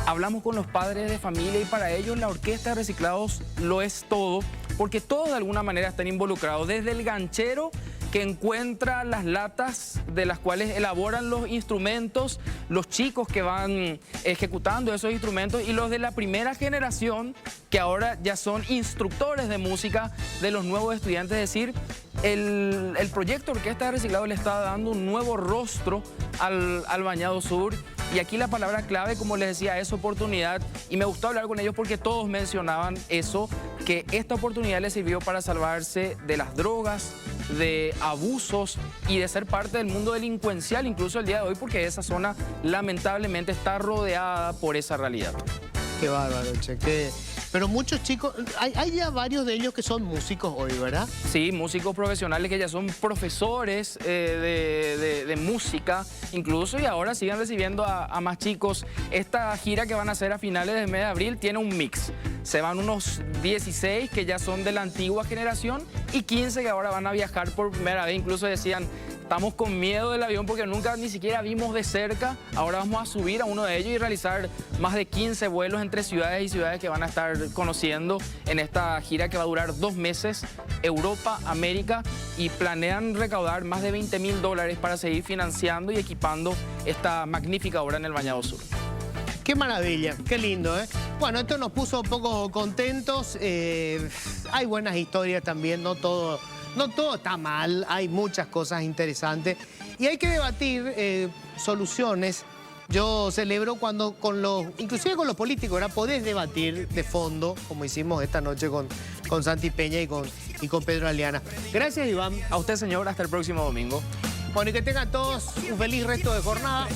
Hablamos con los padres de familia y para ellos la Orquesta de Reciclados lo es todo, porque todos de alguna manera están involucrados, desde el ganchero que encuentra las latas de las cuales elaboran los instrumentos, los chicos que van ejecutando esos instrumentos y los de la primera generación que ahora ya son instructores de música de los nuevos estudiantes. Es decir, el proyecto Orquesta de Reciclados le está dando un nuevo rostro al Bañado Sur. Y aquí la palabra clave, como les decía, es oportunidad. Y me gustó hablar con ellos porque todos mencionaban eso, que esta oportunidad les sirvió para salvarse de las drogas, de abusos y de ser parte del mundo delincuencial, incluso el día de hoy, porque esa zona lamentablemente está rodeada por esa realidad. Qué bárbaro, che. Pero muchos chicos, hay ya varios de ellos que son músicos hoy, ¿verdad? Sí, músicos profesionales que ya son profesores de música incluso, y ahora siguen recibiendo a más chicos. Esta gira que van a hacer a finales del mes de abril tiene un mix. Se van unos 16 que ya son de la antigua generación y 15 que ahora van a viajar por primera vez. Incluso decían, estamos con miedo del avión porque nunca ni siquiera vimos de cerca. Ahora vamos a subir a uno de ellos y realizar más de 15 vuelos entre ciudades y ciudades que van a estar conociendo en esta gira que va a durar 2 meses, Europa, América, y planean recaudar más de $20.000 para seguir financiando y equipando esta magnífica obra en el Bañado Sur. Qué maravilla, qué lindo, ¿eh? Bueno, esto nos puso un poco contentos. Hay buenas historias también, no todo está mal, hay muchas cosas interesantes. Y hay que debatir soluciones. Yo celebro cuando inclusive con los políticos, ¿verdad? Podés debatir de fondo, como hicimos esta noche con Santi Peña y con Pedro Aliana. Gracias, Iván. A usted, señor, hasta el próximo domingo. Bueno, y que tengan todos un feliz resto de jornada.